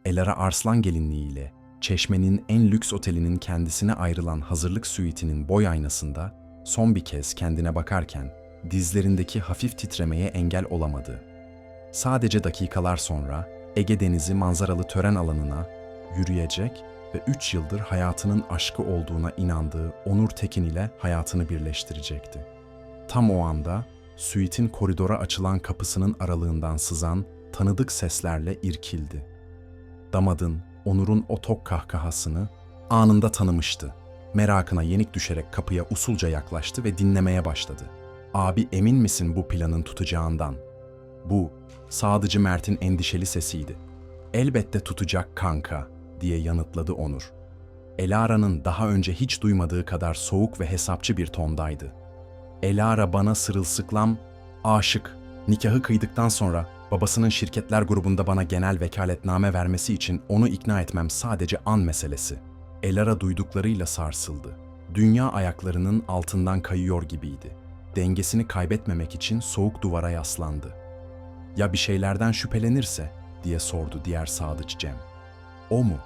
Elara Arslan gelinliğiyle Çeşme'nin en lüks otelinin kendisine ayrılan hazırlık suitinin boy aynasında son bir kez kendine bakarken dizlerindeki hafif titremeye engel olamadı. Sadece dakikalar sonra Ege Denizi manzaralı tören alanına yürüyecek ve 3 yıldır hayatının aşkı olduğuna inandığı Onur Tekin ile hayatını birleştirecekti. Tam o anda suitin koridora açılan kapısının aralığından sızan tanıdık seslerle irkildi. Damadın, Onur'un o tok kahkahasını anında tanımıştı. Merakına yenik düşerek kapıya usulca yaklaştı ve dinlemeye başladı. "Abi, emin misin bu planın tutacağından?" Bu, Sadıcı Mert'in endişeli sesiydi. "Elbette tutacak kanka," diye yanıtladı Onur. Elara'nın daha önce hiç duymadığı kadar soğuk ve hesapçı bir tondaydı. "Elara bana sırılsıklam aşık. Nikahı kıydıktan sonra babasının şirketler grubunda bana genel vekaletname vermesi için onu ikna etmem sadece an meselesi." Elara duyduklarıyla sarsıldı. Dünya ayaklarının altından kayıyor gibiydi. Dengesini kaybetmemek için soğuk duvara yaslandı. "Ya bir şeylerden şüphelenirse?" diye sordu diğer Sadıç Cem. "O mu?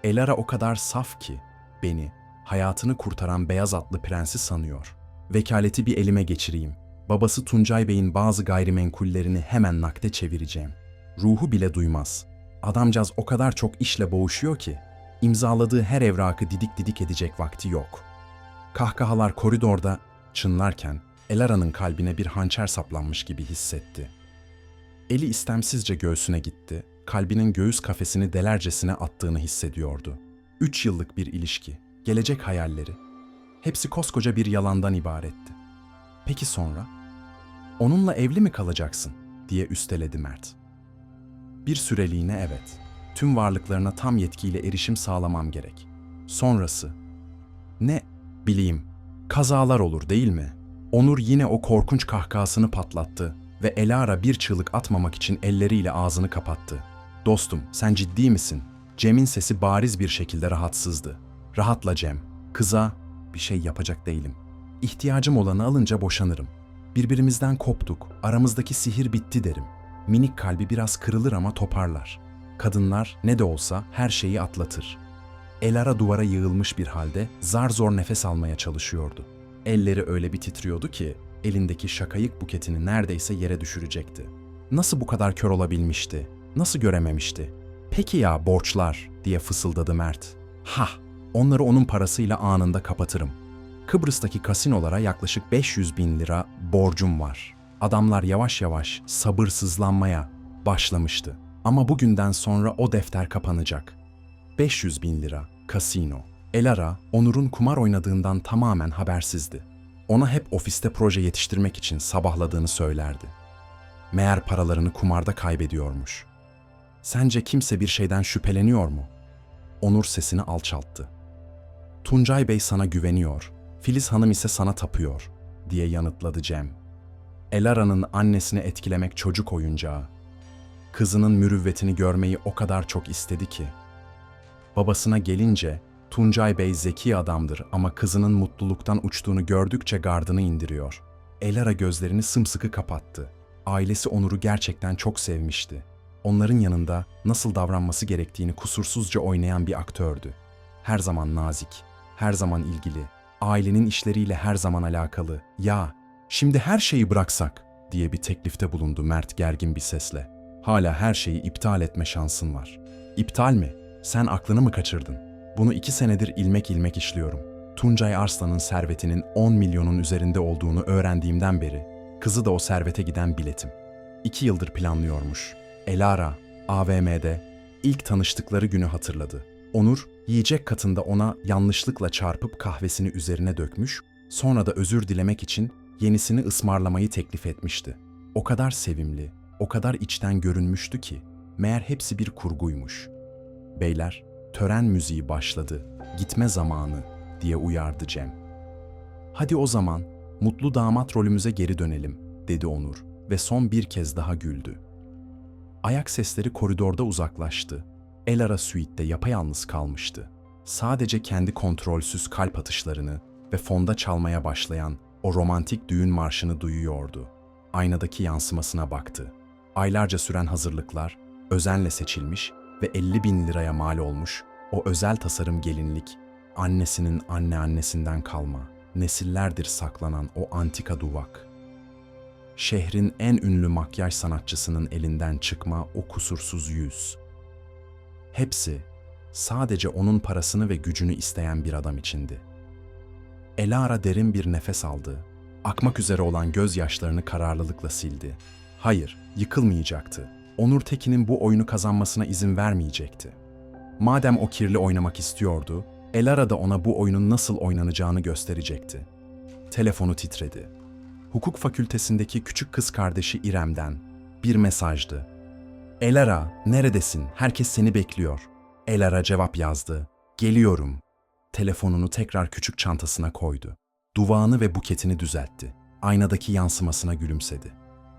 Elara o kadar saf ki beni, hayatını kurtaran beyaz atlı prensi sanıyor. Vekaleti bir elime geçireyim. Babası Tuncay Bey'in bazı gayrimenkullerini hemen nakde çevireceğim. Ruhu bile duymaz. Adamcağız o kadar çok işle boğuşuyor ki imzaladığı her evrakı didik didik edecek vakti yok." Kahkahalar koridorda çınlarken Elara'nın kalbine bir hançer saplanmış gibi hissetti. Eli istemsizce göğsüne gitti, kalbinin göğüs kafesini delercesine attığını hissediyordu. 3 yıllık bir ilişki, gelecek hayalleri, hepsi koskoca bir yalandan ibaretti. "Peki sonra? Onunla evli mi kalacaksın?" diye üsteledi Mert. "Bir süreliğine evet. Tüm varlıklarına tam yetkiyle erişim sağlamam gerek. Sonrası? Ne bileyim, kazalar olur değil mi?" Onur yine o korkunç kahkahasını patlattı ve Elara bir çığlık atmamak için elleriyle ağzını kapattı. "Dostum, sen ciddi misin?" Cem'in sesi bariz bir şekilde rahatsızdı. "Rahatla Cem. Kıza bir şey yapacak değilim. İhtiyacım olanı alınca boşanırım. Birbirimizden koptuk, aramızdaki sihir bitti derim. Minik kalbi biraz kırılır ama toparlar. Kadınlar ne de olsa her şeyi atlatır." Elara duvara yığılmış bir halde zar zor nefes almaya çalışıyordu. Elleri öyle bir titriyordu ki elindeki şakayık buketini neredeyse yere düşürecekti. Nasıl bu kadar kör olabilmişti? Nasıl görememişti? "Peki ya borçlar?" diye fısıldadı Mert. "Hah, onları onun parasıyla anında kapatırım. Kıbrıs'taki kasinolara yaklaşık 500 bin lira borcum var." Adamlar yavaş yavaş sabırsızlanmaya başlamıştı. Ama bugünden sonra o defter kapanacak. 500 bin lira, kasino. Elara, Onur'un kumar oynadığından tamamen habersizdi. Ona hep ofiste proje yetiştirmek için sabahladığını söylerdi. Meğer paralarını kumarda kaybediyormuş. "Sence kimse bir şeyden şüpheleniyor mu?" Onur sesini alçalttı. "Tuncay Bey sana güveniyor, Filiz Hanım ise sana tapıyor," diye yanıtladı Cem. Elara'nın annesini etkilemek çocuk oyuncağı. Kızının mürüvvetini görmeyi o kadar çok istedi ki. Babasına gelince, Tuncay Bey zeki adamdır ama kızının mutluluktan uçtuğunu gördükçe gardını indiriyor. Elara gözlerini sımsıkı kapattı. Ailesi Onur'u gerçekten çok sevmişti. Onların yanında nasıl davranması gerektiğini kusursuzca oynayan bir aktördü. Her zaman nazik, her zaman ilgili, ailenin işleriyle her zaman alakalı. "Ya, şimdi her şeyi bıraksak?" diye bir teklifte bulundu Mert gergin bir sesle. "Hala her şeyi iptal etme şansın var." "İptal mi? Sen aklını mı kaçırdın? Bunu 2 senedir ilmek ilmek işliyorum. Tuncay Arslan'ın servetinin 10 milyonun üzerinde olduğunu öğrendiğimden beri kızı da o servete giden biletim. 2 yıldır planlıyormuş." Elara, AVM'de ilk tanıştıkları günü hatırladı. Onur, yiyecek katında ona yanlışlıkla çarpıp kahvesini üzerine dökmüş, sonra da özür dilemek için yenisini ısmarlamayı teklif etmişti. O kadar sevimli, o kadar içten görünmüştü ki, meğer hepsi bir kurguymuş. "Beyler, tören müziği başladı, gitme zamanı," diye uyardı Cem. "Hadi o zaman, mutlu damat rolümüze geri dönelim," dedi Onur ve son bir kez daha güldü. Ayak sesleri koridorda uzaklaştı. Elara suite'de yapayalnız kalmıştı. Sadece kendi kontrolsüz kalp atışlarını ve fonda çalmaya başlayan o romantik düğün marşını duyuyordu. Aynadaki yansımasına baktı. Aylarca süren hazırlıklar, özenle seçilmiş ve 50 bin liraya mal olmuş o özel tasarım gelinlik, annesinin anneannesinden kalma, nesillerdir saklanan o antika duvak. Şehrin en ünlü makyaj sanatçısının elinden çıkma o kusursuz yüz. Hepsi sadece onun parasını ve gücünü isteyen bir adam içindi. Elara derin bir nefes aldı. Akmak üzere olan gözyaşlarını kararlılıkla sildi. Hayır, yıkılmayacaktı. Onur Tekin'in bu oyunu kazanmasına izin vermeyecekti. Madem o kirli oynamak istiyordu, Elara da ona bu oyunun nasıl oynanacağını gösterecekti. Telefonu titredi. Hukuk fakültesindeki küçük kız kardeşi İrem'den bir mesajdı. Elara, neredesin? Herkes seni bekliyor. Elara cevap yazdı. Geliyorum. Telefonunu tekrar küçük çantasına koydu. Duvağını ve buketini düzeltti. Aynadaki yansımasına gülümsedi.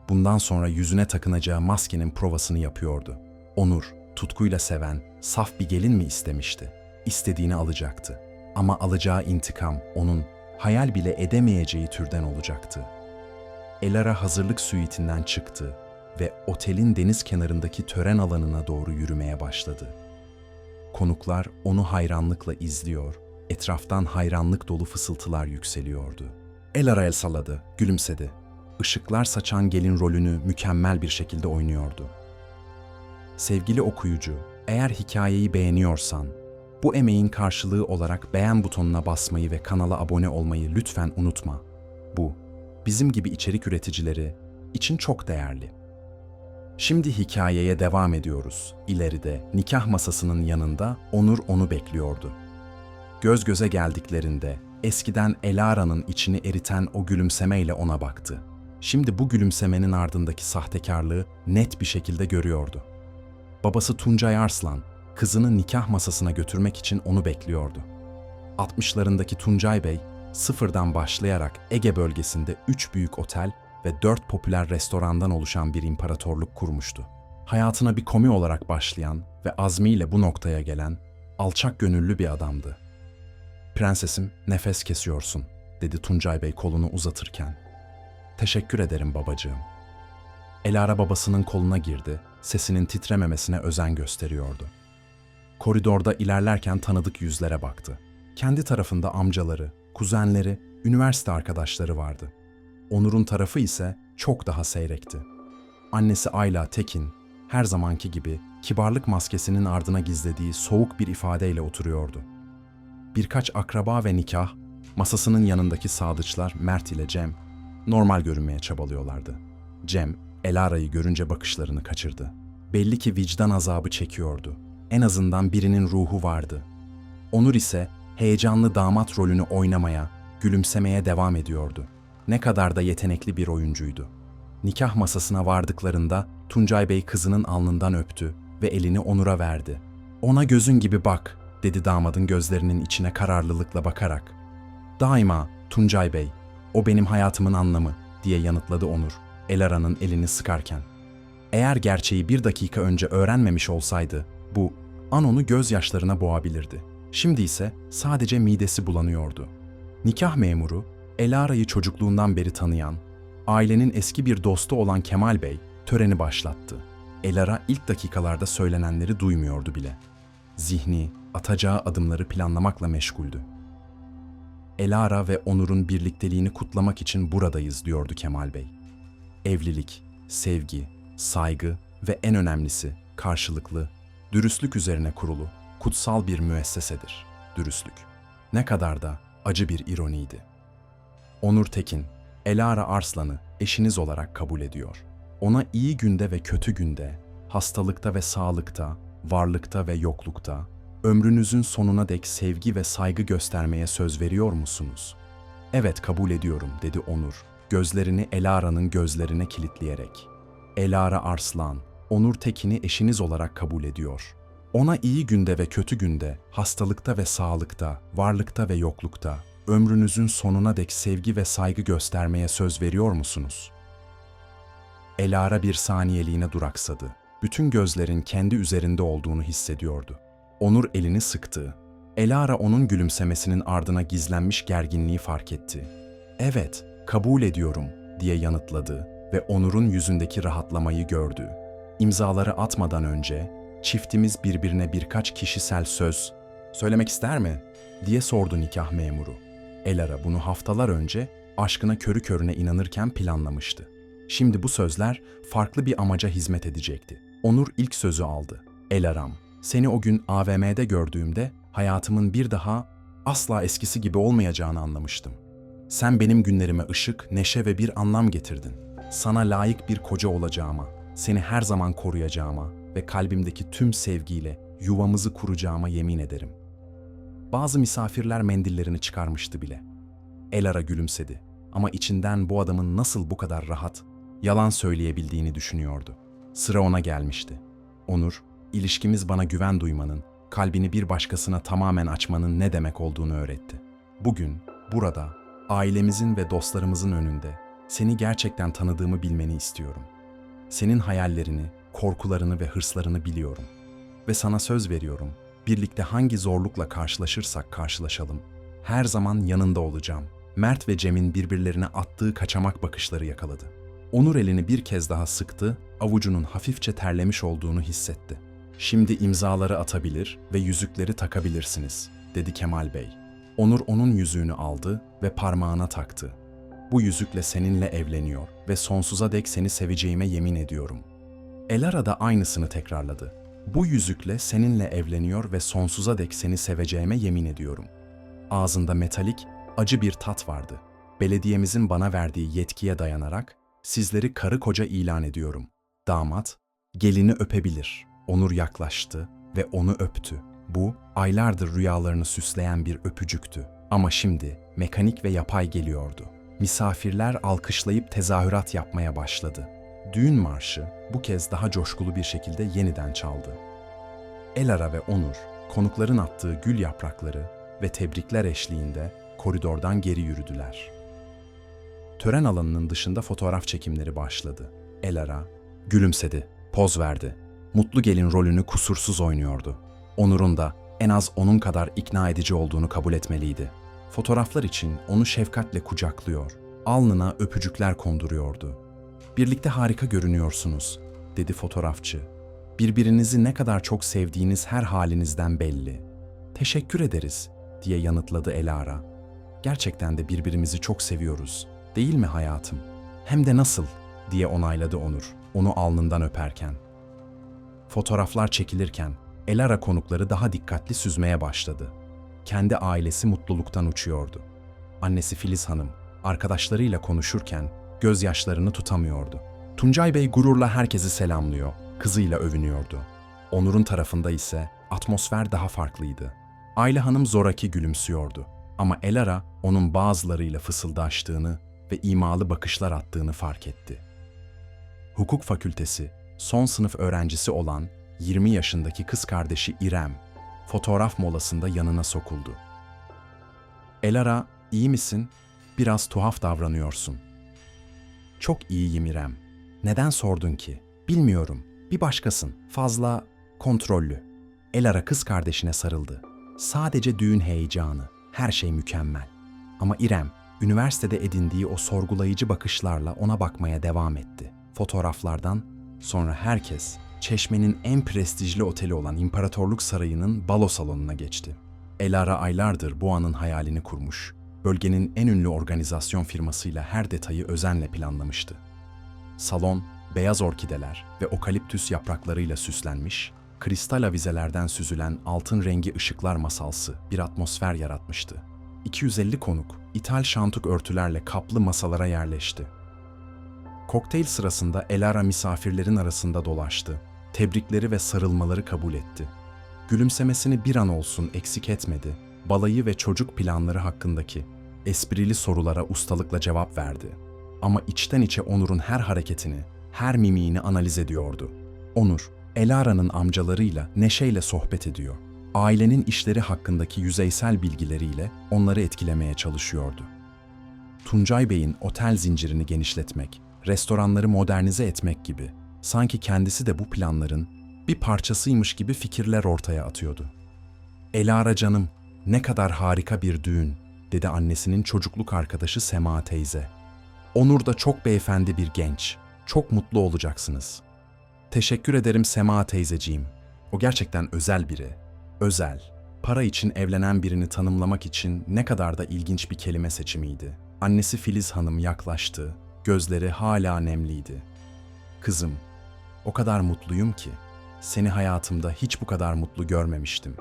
Bundan sonra yüzüne takınacağı maskenin provasını yapıyordu. Onur, tutkuyla seven, saf bir gelin mi istemişti? İstediğini alacaktı. Ama alacağı intikam onun hayal bile edemeyeceği türden olacaktı. Elara hazırlık suitinden çıktı ve otelin deniz kenarındaki tören alanına doğru yürümeye başladı. Konuklar onu hayranlıkla izliyor, etraftan hayranlık dolu fısıltılar yükseliyordu. Elara el salladı, gülümsedi. Işıklar saçan gelin rolünü mükemmel bir şekilde oynuyordu. Sevgili okuyucu, eğer hikayeyi beğeniyorsan, bu emeğin karşılığı olarak beğen butonuna basmayı ve kanala abone olmayı lütfen unutma. Bu, bizim gibi içerik üreticileri için çok değerli. Şimdi hikayeye devam ediyoruz. İleride nikah masasının yanında Onur onu bekliyordu. Göz göze geldiklerinde eskiden Elara'nın içini eriten o gülümsemeyle ona baktı. Şimdi bu gülümsemenin ardındaki sahtekarlığı net bir şekilde görüyordu. Babası Tuncay Arslan, kızını nikah masasına götürmek için onu bekliyordu. 60'larındaki Tuncay Bey, sıfırdan başlayarak Ege bölgesinde 3 büyük otel ve 4 popüler restorandan oluşan bir imparatorluk kurmuştu. Hayatına bir komi olarak başlayan ve azmiyle bu noktaya gelen alçak gönüllü bir adamdı. "Prensesim, nefes kesiyorsun," dedi Tuncay Bey kolunu uzatırken. "Teşekkür ederim babacığım." Elara babasının koluna girdi, sesinin titrememesine özen gösteriyordu. Koridorda ilerlerken tanıdık yüzlere baktı. Kendi tarafında amcaları, kuzenleri, üniversite arkadaşları vardı. Onur'un tarafı ise çok daha seyrekti. Annesi Ayla Tekin, her zamanki gibi kibarlık maskesinin ardına gizlediği soğuk bir ifadeyle oturuyordu. Birkaç akraba ve nikah, masasının yanındaki sadıçlar Mert ile Cem, normal görünmeye çabalıyorlardı. Cem, Elara'yı görünce bakışlarını kaçırdı. Belli ki vicdan azabı çekiyordu. En azından birinin ruhu vardı. Onur ise heyecanlı damat rolünü oynamaya, gülümsemeye devam ediyordu. Ne kadar da yetenekli bir oyuncuydu. Nikah masasına vardıklarında Tuncay Bey kızının alnından öptü ve elini Onur'a verdi. "Ona gözün gibi bak," dedi damadın gözlerinin içine kararlılıkla bakarak. "Daima Tuncay Bey, o benim hayatımın anlamı," diye yanıtladı Onur, Elara'nın elini sıkarken. Eğer gerçeği bir dakika önce öğrenmemiş olsaydı, bu an onu gözyaşlarına boğabilirdi. Şimdi ise sadece midesi bulanıyordu. Nikah memuru, Elara'yı çocukluğundan beri tanıyan, ailenin eski bir dostu olan Kemal Bey töreni başlattı. Elara ilk dakikalarda söylenenleri duymuyordu bile. Zihni, atacağı adımları planlamakla meşguldü. "Elara ve Onur'un birlikteliğini kutlamak için buradayız," diyordu Kemal Bey. "Evlilik, sevgi, saygı ve en önemlisi karşılıklı, dürüstlük üzerine kurulu, kutsal bir müessesedir. Dürüstlük. Ne kadar da acı bir ironiydi. Onur Tekin, Elara Arslan'ı eşiniz olarak kabul ediyor. Ona iyi günde ve kötü günde, hastalıkta ve sağlıkta, varlıkta ve yoklukta, ömrünüzün sonuna dek sevgi ve saygı göstermeye söz veriyor musunuz?" "Evet, kabul ediyorum," dedi Onur, gözlerini Elara'nın gözlerine kilitleyerek. Elara Arslan, Onur Tekin'i eşiniz olarak kabul ediyor. Ona iyi günde ve kötü günde, hastalıkta ve sağlıkta, varlıkta ve yoklukta, ömrünüzün sonuna dek sevgi ve saygı göstermeye söz veriyor musunuz? Elara bir saniyeliğine duraksadı. Bütün gözlerin kendi üzerinde olduğunu hissediyordu. Onur elini sıktı. Elara onun gülümsemesinin ardına gizlenmiş gerginliği fark etti. "Evet, kabul ediyorum," diye yanıtladı ve Onur'un yüzündeki rahatlamayı gördü. İmzaları atmadan önce Çiftimiz birbirine birkaç kişisel söz söylemek ister mi? Diye sordu nikah memuru. Elara bunu haftalar önce aşkına körü körüne inanırken planlamıştı. Şimdi bu sözler farklı bir amaca hizmet edecekti. Onur ilk sözü aldı. Elara'm, seni o gün AVM'de gördüğümde hayatımın bir daha asla eskisi gibi olmayacağını anlamıştım. Sen benim günlerime ışık, neşe ve bir anlam getirdin. Sana layık bir koca olacağıma, seni her zaman koruyacağıma ve kalbimdeki tüm sevgiyle yuvamızı kuracağıma yemin ederim. Bazı misafirler mendillerini çıkarmıştı bile. Elara gülümsedi ama içinden bu adamın nasıl bu kadar rahat, yalan söyleyebildiğini düşünüyordu. Sıra ona gelmişti. Onur, ilişkimiz bana güven duymanın, kalbini bir başkasına tamamen açmanın ne demek olduğunu öğretti. Bugün, burada, ailemizin ve dostlarımızın önünde seni gerçekten tanıdığımı bilmeni istiyorum. Senin hayallerini, korkularını ve hırslarını biliyorum. Ve sana söz veriyorum, birlikte hangi zorlukla karşılaşırsak karşılaşalım, her zaman yanında olacağım. Mert ve Cem'in birbirlerine attığı kaçamak bakışları yakaladı. Onur elini bir kez daha sıktı, avucunun hafifçe terlemiş olduğunu hissetti. Şimdi imzaları atabilir ve yüzükleri takabilirsiniz, dedi Kemal Bey. Onur onun yüzüğünü aldı ve parmağına taktı. Bu yüzükle seninle evleniyor ve sonsuza dek seni seveceğime yemin ediyorum. Elara da aynısını tekrarladı. Bu yüzükle seninle evleniyor ve sonsuza dek seni seveceğime yemin ediyorum. Ağzında metalik, acı bir tat vardı. Belediyemizin bana verdiği yetkiye dayanarak sizleri karı koca ilan ediyorum. Damat, gelini öpebilir. Onur yaklaştı ve onu öptü. Bu, aylardır rüyalarını süsleyen bir öpücüktü. Ama şimdi mekanik ve yapay geliyordu. Misafirler alkışlayıp tezahürat yapmaya başladı. Düğün marşı bu kez daha coşkulu bir şekilde yeniden çaldı. Elara ve Onur, konukların attığı gül yaprakları ve tebrikler eşliğinde koridordan geri yürüdüler. Tören alanının dışında fotoğraf çekimleri başladı. Elara gülümsedi, poz verdi. Mutlu gelin rolünü kusursuz oynuyordu. Onur'un da en az onun kadar ikna edici olduğunu kabul etmeliydi. Fotoğraflar için onu şefkatle kucaklıyor, alnına öpücükler konduruyordu. "Birlikte harika görünüyorsunuz," dedi fotoğrafçı. "Birbirinizi ne kadar çok sevdiğiniz her halinizden belli." "Teşekkür ederiz," diye yanıtladı Elara. "Gerçekten de birbirimizi çok seviyoruz, değil mi hayatım?" "Hem de nasıl," diye onayladı Onur, onu alnından öperken. Fotoğraflar çekilirken Elara konukları daha dikkatli süzmeye başladı. Kendi ailesi mutluluktan uçuyordu. Annesi Filiz Hanım, arkadaşlarıyla konuşurken gözyaşlarını tutamıyordu. Tuncay Bey gururla herkesi selamlıyor, kızıyla övünüyordu. Onur'un tarafında ise atmosfer daha farklıydı. Ayla Hanım zoraki gülümsüyordu. Ama Elara onun bazılarıyla fısıldaştığını ve imalı bakışlar attığını fark etti. Hukuk fakültesi, son sınıf öğrencisi olan 20 yaşındaki kız kardeşi İrem, fotoğraf molasında yanına sokuldu. "Elara, iyi misin? Biraz tuhaf davranıyorsun." "Çok iyiyim İrem. Neden sordun ki?" "Bilmiyorum. Bir başkasın. Fazla kontrollü." Elara kız kardeşine sarıldı. "Sadece düğün heyecanı. Her şey mükemmel." Ama İrem, üniversitede edindiği o sorgulayıcı bakışlarla ona bakmaya devam etti. Fotoğraflardan sonra herkes, Çeşme'nin en prestijli oteli olan İmparatorluk Sarayı'nın balo salonuna geçti. Elara aylardır bu anın hayalini kurmuş, bölgenin en ünlü organizasyon firmasıyla her detayı özenle planlamıştı. Salon, beyaz orkideler ve okaliptüs yapraklarıyla süslenmiş, kristal avizelerden süzülen altın rengi ışıklar masalsı bir atmosfer yaratmıştı. 250 konuk, ithal şantuk örtülerle kaplı masalara yerleşti. Kokteyl sırasında Elara misafirlerin arasında dolaştı, tebrikleri ve sarılmaları kabul etti. Gülümsemesini bir an olsun eksik etmedi, balayı ve çocuk planları hakkındaki esprili sorulara ustalıkla cevap verdi. Ama içten içe Onur'un her hareketini, her mimiğini analiz ediyordu. Onur, Elara'nın amcalarıyla neşeyle sohbet ediyor. Ailenin işleri hakkındaki yüzeysel bilgileriyle onları etkilemeye çalışıyordu. Tuncay Bey'in otel zincirini genişletmek, restoranları modernize etmek gibi, sanki kendisi de bu planların bir parçasıymış gibi fikirler ortaya atıyordu. "Elara canım, ne kadar harika bir düğün," dedi annesinin çocukluk arkadaşı Sema teyze. "Onur da çok beyefendi bir genç, çok mutlu olacaksınız." "Teşekkür ederim Sema teyzeciğim. O gerçekten özel biri. Özel. Para için evlenen birini tanımlamak için ne kadar da ilginç bir kelime seçimiydi. Annesi Filiz Hanım yaklaştı. Gözleri hala nemliydi. Kızım, o kadar mutluyum ki. Seni hayatımda hiç bu kadar mutlu görmemiştim.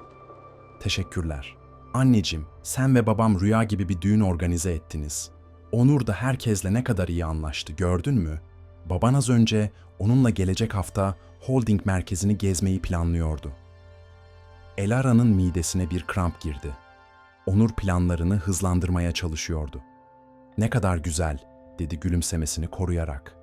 Teşekkürler. Anneciğim, sen ve babam rüya gibi bir düğün organize ettiniz. Onur da herkesle ne kadar iyi anlaştı, gördün mü? Baban az önce onunla gelecek hafta holding merkezini gezmeyi planlıyordu. Elara'nın midesine bir kramp girdi. Onur planlarını hızlandırmaya çalışıyordu. Ne kadar güzel, dedi gülümsemesini koruyarak.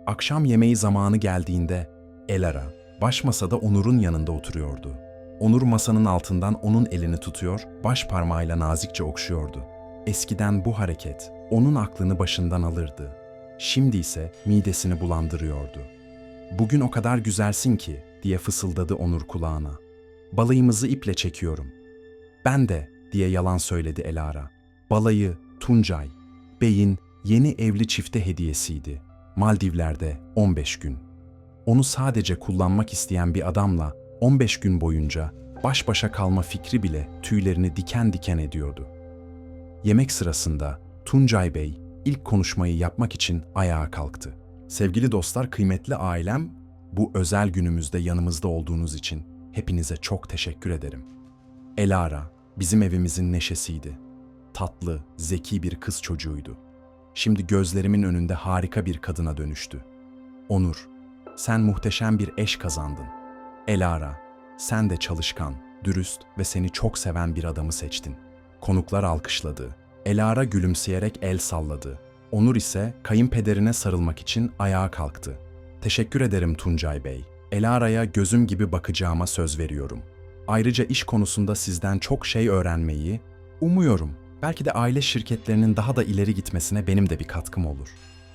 Akşam yemeği zamanı geldiğinde Elara baş masada Onur'un yanında oturuyordu. Onur masanın altından onun elini tutuyor, baş parmağıyla nazikçe okşuyordu. Eskiden bu hareket onun aklını başından alırdı. Şimdi ise midesini bulandırıyordu. "Bugün o kadar güzelsin ki," diye fısıldadı Onur kulağına. "Balayımızı iple çekiyorum." "Ben de," diye yalan söyledi Elara. Balayı Tuncay Bey'in yeni evli çifte hediyesiydi. Maldivler'de 15 gün. Onu sadece kullanmak isteyen bir adamla 15 gün boyunca baş başa kalma fikri bile tüylerini diken diken ediyordu. Yemek sırasında Tuncay Bey ilk konuşmayı yapmak için ayağa kalktı. "Sevgili dostlar, kıymetli ailem, bu özel günümüzde yanımızda olduğunuz için hepinize çok teşekkür ederim. Elara bizim evimizin neşesiydi. Tatlı, zeki bir kız çocuğuydu. Şimdi gözlerimin önünde harika bir kadına dönüştü. Onur, sen muhteşem bir eş kazandın. Elara, sen de çalışkan, dürüst ve seni çok seven bir adamı seçtin." Konuklar alkışladı. Elara gülümseyerek el salladı. Onur ise kayınpederine sarılmak için ayağa kalktı. "Teşekkür ederim Tuncay Bey. Elara'ya gözüm gibi bakacağıma söz veriyorum. Ayrıca iş konusunda sizden çok şey öğrenmeyi umuyorum. Belki de aile şirketlerinin daha da ileri gitmesine benim de bir katkım olur."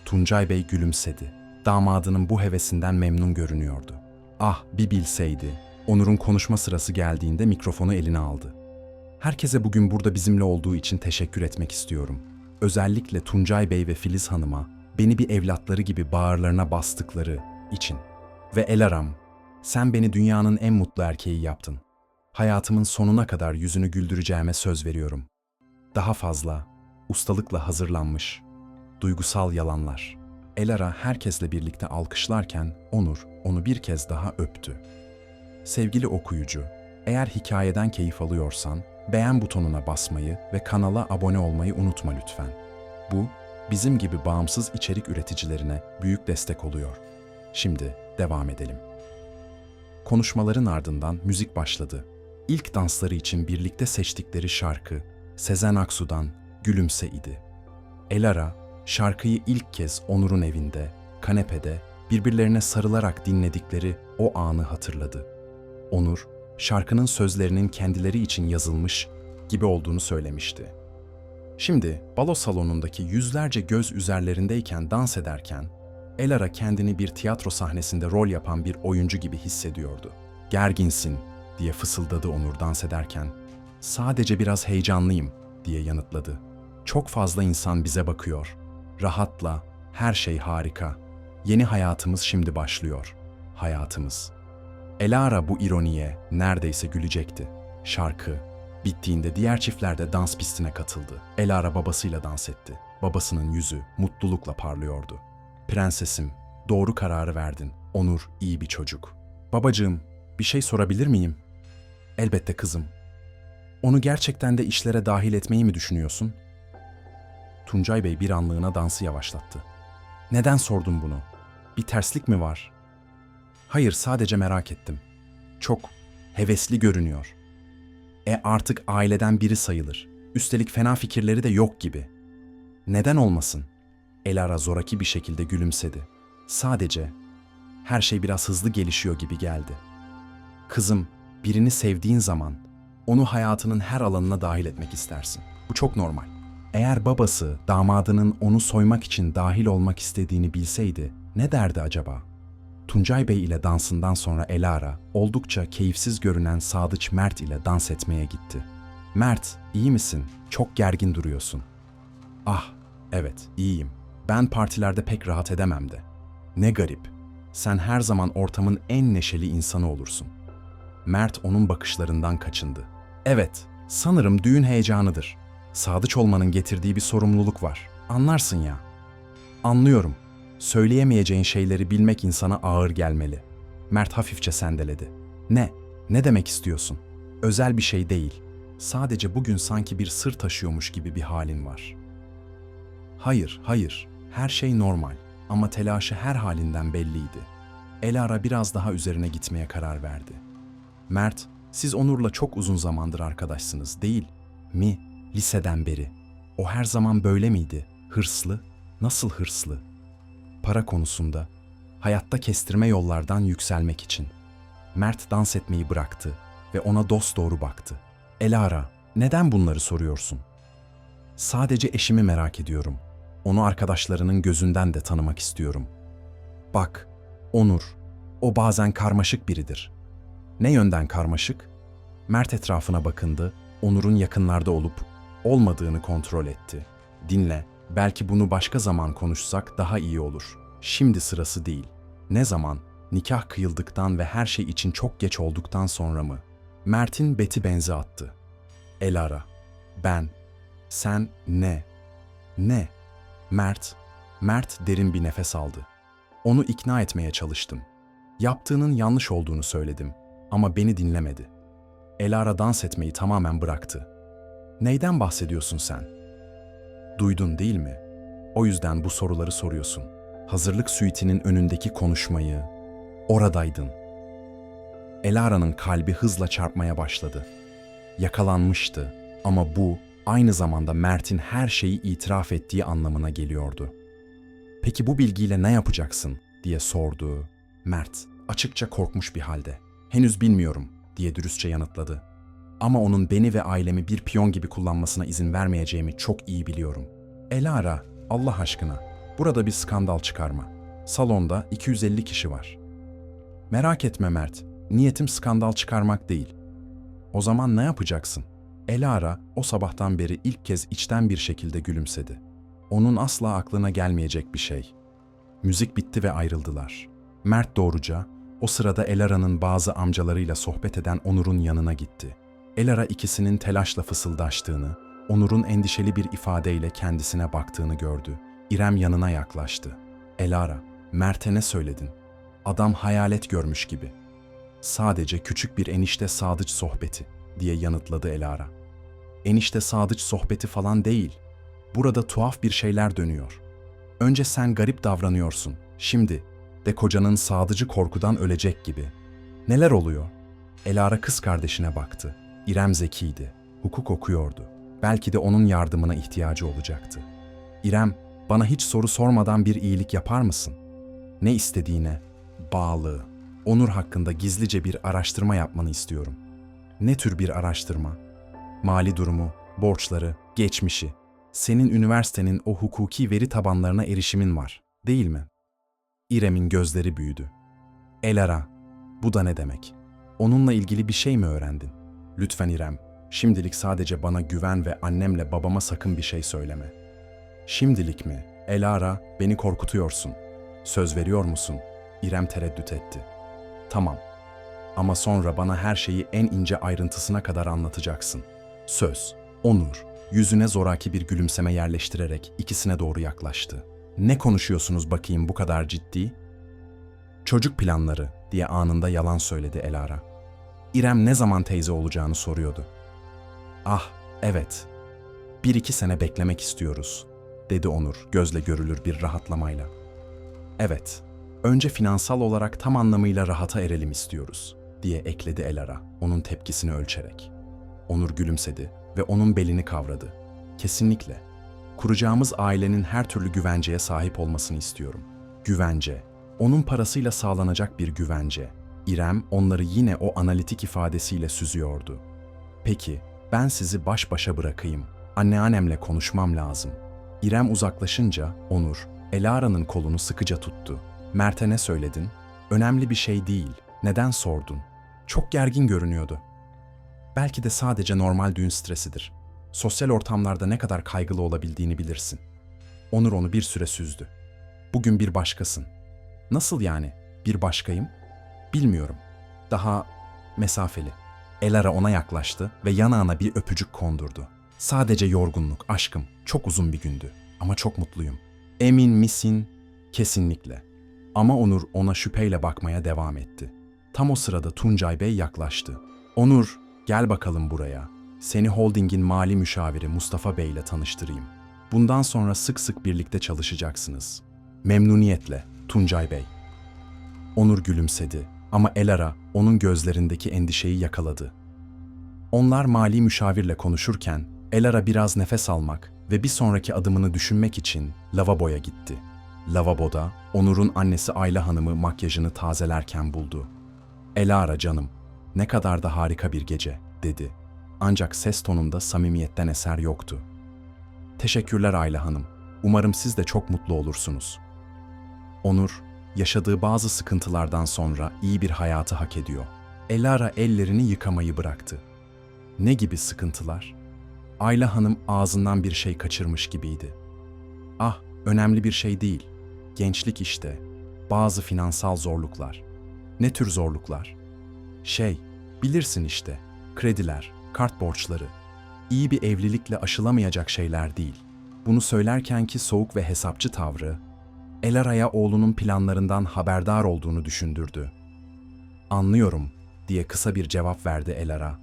Tuncay Bey gülümsedi. Damadının bu hevesinden memnun görünüyordu. Ah, bir bilseydi. Onur'un konuşma sırası geldiğinde mikrofonu eline aldı. "Herkese bugün burada bizimle olduğu için teşekkür etmek istiyorum. Özellikle Tuncay Bey ve Filiz Hanım'a beni bir evlatları gibi bağırlarına bastıkları için. Ve Elara'm, sen beni dünyanın en mutlu erkeği yaptın. Hayatımın sonuna kadar yüzünü güldüreceğime söz veriyorum." Daha fazla, ustalıkla hazırlanmış, duygusal yalanlar. Elara herkesle birlikte alkışlarken Onur onu bir kez daha öptü. Sevgili okuyucu, eğer hikayeden keyif alıyorsan beğen butonuna basmayı ve kanala abone olmayı unutma lütfen. Bu, bizim gibi bağımsız içerik üreticilerine büyük destek oluyor. Şimdi devam edelim. Konuşmaların ardından müzik başladı. İlk dansları için birlikte seçtikleri şarkı Sezen Aksu'dan "Gülümse" idi. Elara, şarkıyı ilk kez Onur'un evinde, kanepede, birbirlerine sarılarak dinledikleri o anı hatırladı. Onur, şarkının sözlerinin kendileri için yazılmış gibi olduğunu söylemişti. Şimdi balo salonundaki yüzlerce göz üzerlerindeyken dans ederken, Elara kendini bir tiyatro sahnesinde rol yapan bir oyuncu gibi hissediyordu. "Gerginsin," diye fısıldadı Onur dans ederken. "Sadece biraz heyecanlıyım," diye yanıtladı. "Çok fazla insan bize bakıyor. Rahatla, her şey harika. Yeni hayatımız şimdi başlıyor. Hayatımız." Elara bu ironiye neredeyse gülecekti. Şarkı bittiğinde diğer çiftler de dans pistine katıldı. Elara babasıyla dans etti. Babasının yüzü mutlulukla parlıyordu. "Prensesim, doğru kararı verdin. Onur iyi bir çocuk." "Babacığım, bir şey sorabilir miyim?" "Elbette kızım." "Onu gerçekten de işlere dahil etmeyi mi düşünüyorsun?" Tuncay Bey bir anlığına dansı yavaşlattı. "Neden sordun bunu? Bir terslik mi var?" "Hayır, sadece merak ettim. Çok hevesli görünüyor." Artık aileden biri sayılır. Üstelik fena fikirleri de yok gibi." "Neden olmasın?" Elara zoraki bir şekilde gülümsedi. "Sadece her şey biraz hızlı gelişiyor gibi geldi." "Kızım, birini sevdiğin zaman onu hayatının her alanına dahil etmek istersin. Bu çok normal. Eğer babası damadının onu soymak için dahil olmak istediğini bilseydi ne derdi acaba?" Tuncay Bey ile dansından sonra Elara oldukça keyifsiz görünen Sadıç Mert ile dans etmeye gitti. "Mert, iyi misin? Çok gergin duruyorsun." "Ah, evet, iyiyim. Ben partilerde pek rahat edemem de." "Ne garip. Sen her zaman ortamın en neşeli insanı olursun." Mert onun bakışlarından kaçındı. Evet, sanırım düğün heyecanıdır. Sadıç olmanın getirdiği bir sorumluluk var. Anlarsın ya. Anlıyorum. Söyleyemeyeceğin şeyleri bilmek insana ağır gelmeli. Mert hafifçe sendeledi. Ne? Ne demek istiyorsun? Özel bir şey değil. Sadece bugün sanki bir sır taşıyormuş gibi bir halin var. Hayır, hayır. Her şey normal. Ama telaşı her halinden belliydi. Elara biraz daha üzerine gitmeye karar verdi. Mert, siz Onur'la çok uzun zamandır arkadaşsınız değil mi? Liseden beri. O her zaman böyle miydi? Hırslı? Nasıl hırslı? Para konusunda, hayatta kestirme yollardan yükselmek için. Mert dans etmeyi bıraktı ve ona dosdoğru baktı. Elara, neden bunları soruyorsun? Sadece eşimi merak ediyorum. Onu arkadaşlarının gözünden de tanımak istiyorum. Bak, Onur, o bazen karmaşık biridir. Ne yönden karmaşık? Mert etrafına bakındı, Onur'un yakınlarda olup olmadığını kontrol etti. Dinle, belki bunu başka zaman konuşsak daha iyi olur. Şimdi sırası değil. Ne zaman? Nikah kıyıldıktan ve her şey için çok geç olduktan sonra mı? Mert'in beti benzi attı. Elara, ben, sen ne? Ne? Mert derin bir nefes aldı. Onu ikna etmeye çalıştım. Yaptığının yanlış olduğunu söyledim ama beni dinlemedi. Elara dans etmeyi tamamen bıraktı. Neyden bahsediyorsun sen? Duydun değil mi? O yüzden bu soruları soruyorsun. Hazırlık suite'inin önündeki konuşmayı, oradaydın. Elara'nın kalbi hızla çarpmaya başladı. Yakalanmıştı ama bu aynı zamanda Mert'in her şeyi itiraf ettiği anlamına geliyordu. Peki bu bilgiyle ne yapacaksın diye sordu. Mert açıkça korkmuş bir halde. Henüz bilmiyorum diye dürüstçe yanıtladı. Ama onun beni ve ailemi bir piyon gibi kullanmasına izin vermeyeceğimi çok iyi biliyorum. Elara, Allah aşkına, burada bir skandal çıkarma. Salonda 250 kişi var. Merak etme Mert, niyetim skandal çıkarmak değil. O zaman ne yapacaksın? Elara o sabahtan beri ilk kez içten bir şekilde gülümsedi. Onun asla aklına gelmeyecek bir şey. Müzik bitti ve ayrıldılar. Mert doğruca o sırada Elara'nın bazı amcalarıyla sohbet eden Onur'un yanına gitti. Elara ikisinin telaşla fısıldaştığını, Onur'un endişeli bir ifadeyle kendisine baktığını gördü. İrem yanına yaklaştı. Elara, Mert'e ne söyledin? Adam hayalet görmüş gibi. Sadece küçük bir enişte Sadıç sohbeti diye yanıtladı Elara. Enişte Sadıç sohbeti falan değil. Burada tuhaf bir şeyler dönüyor. Önce sen garip davranıyorsun. Şimdi de kocanın Sadıcı korkudan ölecek gibi. Neler oluyor? Elara kız kardeşine baktı. İrem zekiydi. Hukuk okuyordu. Belki de onun yardımına ihtiyacı olacaktı. İrem, bana hiç soru sormadan bir iyilik yapar mısın? Ne istediğine bağlı. Onur hakkında gizlice bir araştırma yapmanı istiyorum. Ne tür bir araştırma? Mali durumu, borçları, geçmişi. Senin üniversitenin o hukuki veri tabanlarına erişimin var, değil mi? İrem'in gözleri büyüdü. Elara, bu da ne demek? Onunla ilgili bir şey mi öğrendin? Lütfen İrem, şimdilik sadece bana güven ve annemle babama sakın bir şey söyleme. Şimdilik mi? Elara, beni korkutuyorsun. Söz veriyor musun? İrem tereddüt etti. Tamam. Ama sonra bana her şeyi en ince ayrıntısına kadar anlatacaksın. Söz. Onur, yüzüne zoraki bir gülümseme yerleştirerek ikisine doğru yaklaştı. Ne konuşuyorsunuz bakayım bu kadar ciddi? Çocuk planları diye anında yalan söyledi Elara. İrem ne zaman teyze olacağını soruyordu. Ah, evet. 1-2 sene beklemek istiyoruz, dedi Onur gözle görülür bir rahatlamayla. Evet, önce finansal olarak tam anlamıyla rahata erelim istiyoruz, diye ekledi Elara, onun tepkisini ölçerek. Onur gülümsedi ve onun belini kavradı. Kesinlikle. Kuracağımız ailenin her türlü güvenceye sahip olmasını istiyorum. Güvence. Onun parasıyla sağlanacak bir güvence. İrem onları yine o analitik ifadesiyle süzüyordu. Peki, ben sizi baş başa bırakayım. Anneannemle konuşmam lazım. İrem uzaklaşınca Onur, Elara'nın kolunu sıkıca tuttu. Mert'e ne söyledin? Önemli bir şey değil. Neden sordun? Çok gergin görünüyordu. Belki de sadece normal düğün stresidir. Sosyal ortamlarda ne kadar kaygılı olabildiğini bilirsin. Onur onu bir süre süzdü. Bugün bir başkasın. Nasıl yani? Bir başkayım? Bilmiyorum. mesafeli. Elara ona yaklaştı ve yanağına bir öpücük kondurdu. Sadece yorgunluk, aşkım. Çok uzun bir gündü ama çok mutluyum. Emin misin? Kesinlikle. Ama Onur ona şüpheyle bakmaya devam etti. Tam o sırada Tuncay Bey yaklaştı. Onur, gel bakalım buraya. Seni holdingin mali müşaviri Mustafa Bey ile tanıştırayım. Bundan sonra sık sık birlikte çalışacaksınız. Memnuniyetle, Tuncay Bey. Onur gülümsedi ama Elara onun gözlerindeki endişeyi yakaladı. Onlar mali müşavirle konuşurken Elara biraz nefes almak ve bir sonraki adımını düşünmek için lavaboya gitti. Lavaboda Onur'un annesi Ayla Hanım'ı makyajını tazelerken buldu. "Elara canım, ne kadar da harika bir gece," dedi. Ancak ses tonunda samimiyetten eser yoktu. "Teşekkürler Ayla Hanım. Umarım siz de çok mutlu olursunuz." Onur, yaşadığı bazı sıkıntılardan sonra iyi bir hayatı hak ediyor. Elara ellerini yıkamayı bıraktı. Ne gibi sıkıntılar? Ayla Hanım ağzından bir şey kaçırmış gibiydi. "Ah, önemli bir şey değil. Gençlik işte. Bazı finansal zorluklar." "Ne tür zorluklar?" Bilirsin işte. Krediler, kart borçları. İyi bir evlilikle aşılamayacak şeyler değil." Bunu söylerkenki soğuk ve hesapçı tavrı, Elara'ya oğlunun planlarından haberdar olduğunu düşündürdü. "Anlıyorum," diye kısa bir cevap verdi Elara.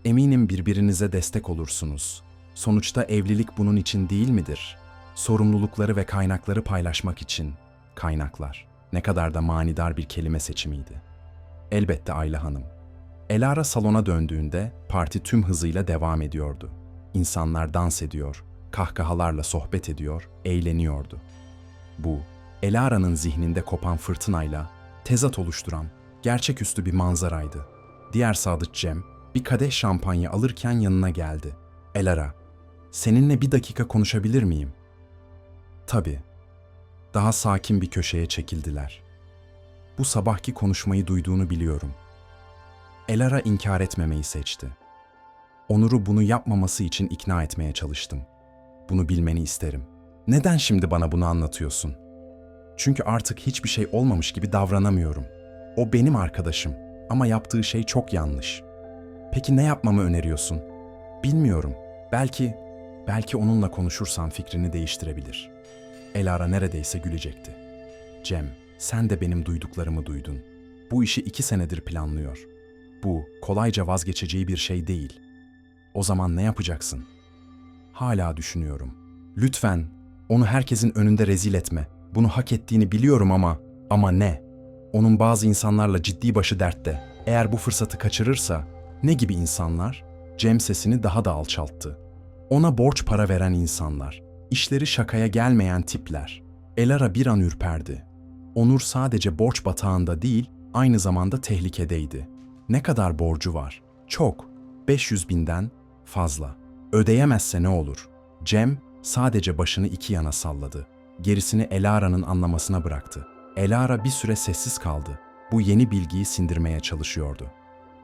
"Eminim birbirinize destek olursunuz. Sonuçta evlilik bunun için değil midir? Sorumlulukları ve kaynakları paylaşmak için." Kaynaklar. Ne kadar da manidar bir kelime seçimiydi. "Elbette Ayla Hanım." Elara salona döndüğünde parti tüm hızıyla devam ediyordu. İnsanlar dans ediyor, kahkahalarla sohbet ediyor, eğleniyordu. Bu, Elara'nın zihninde kopan fırtınayla tezat oluşturan gerçeküstü bir manzaraydı. Diğer sadık Cem, bir kadeh şampanya alırken yanına geldi. "Elara, seninle bir dakika konuşabilir miyim?" "Tabii." Daha sakin bir köşeye çekildiler. "Bu sabahki konuşmayı duyduğunu biliyorum." Elara inkar etmemeyi seçti. "Onur'u bunu yapmaması için ikna etmeye çalıştım. Bunu bilmeni isterim." "Neden şimdi bana bunu anlatıyorsun?" "Çünkü artık hiçbir şey olmamış gibi davranamıyorum. O benim arkadaşım ama yaptığı şey çok yanlış." "Peki ne yapmamı öneriyorsun?" "Bilmiyorum. Belki onunla konuşursan fikrini değiştirebilir." Elara neredeyse gülecekti. "Cem, sen de benim duyduklarımı duydun. Bu işi 2 senedir planlıyor. Bu, kolayca vazgeçeceği bir şey değil. O zaman ne yapacaksın?" "Hala düşünüyorum." "Lütfen, onu herkesin önünde rezil etme. Bunu hak ettiğini biliyorum ama ne? Onun bazı insanlarla ciddi başı dertte. Eğer bu fırsatı kaçırırsa..." "Ne gibi insanlar?" Cem sesini daha da alçalttı. "Ona borç para veren insanlar. İşleri şakaya gelmeyen tipler." Elara bir an ürperdi. Onur sadece borç batağında değil, aynı zamanda tehlikedeydi. "Ne kadar borcu var?" "Çok. 500.000'den fazla." "Ödeyemezse ne olur?" Cem sadece başını iki yana salladı. Gerisini Elara'nın anlamasına bıraktı. Elara bir süre sessiz kaldı. Bu yeni bilgiyi sindirmeye çalışıyordu.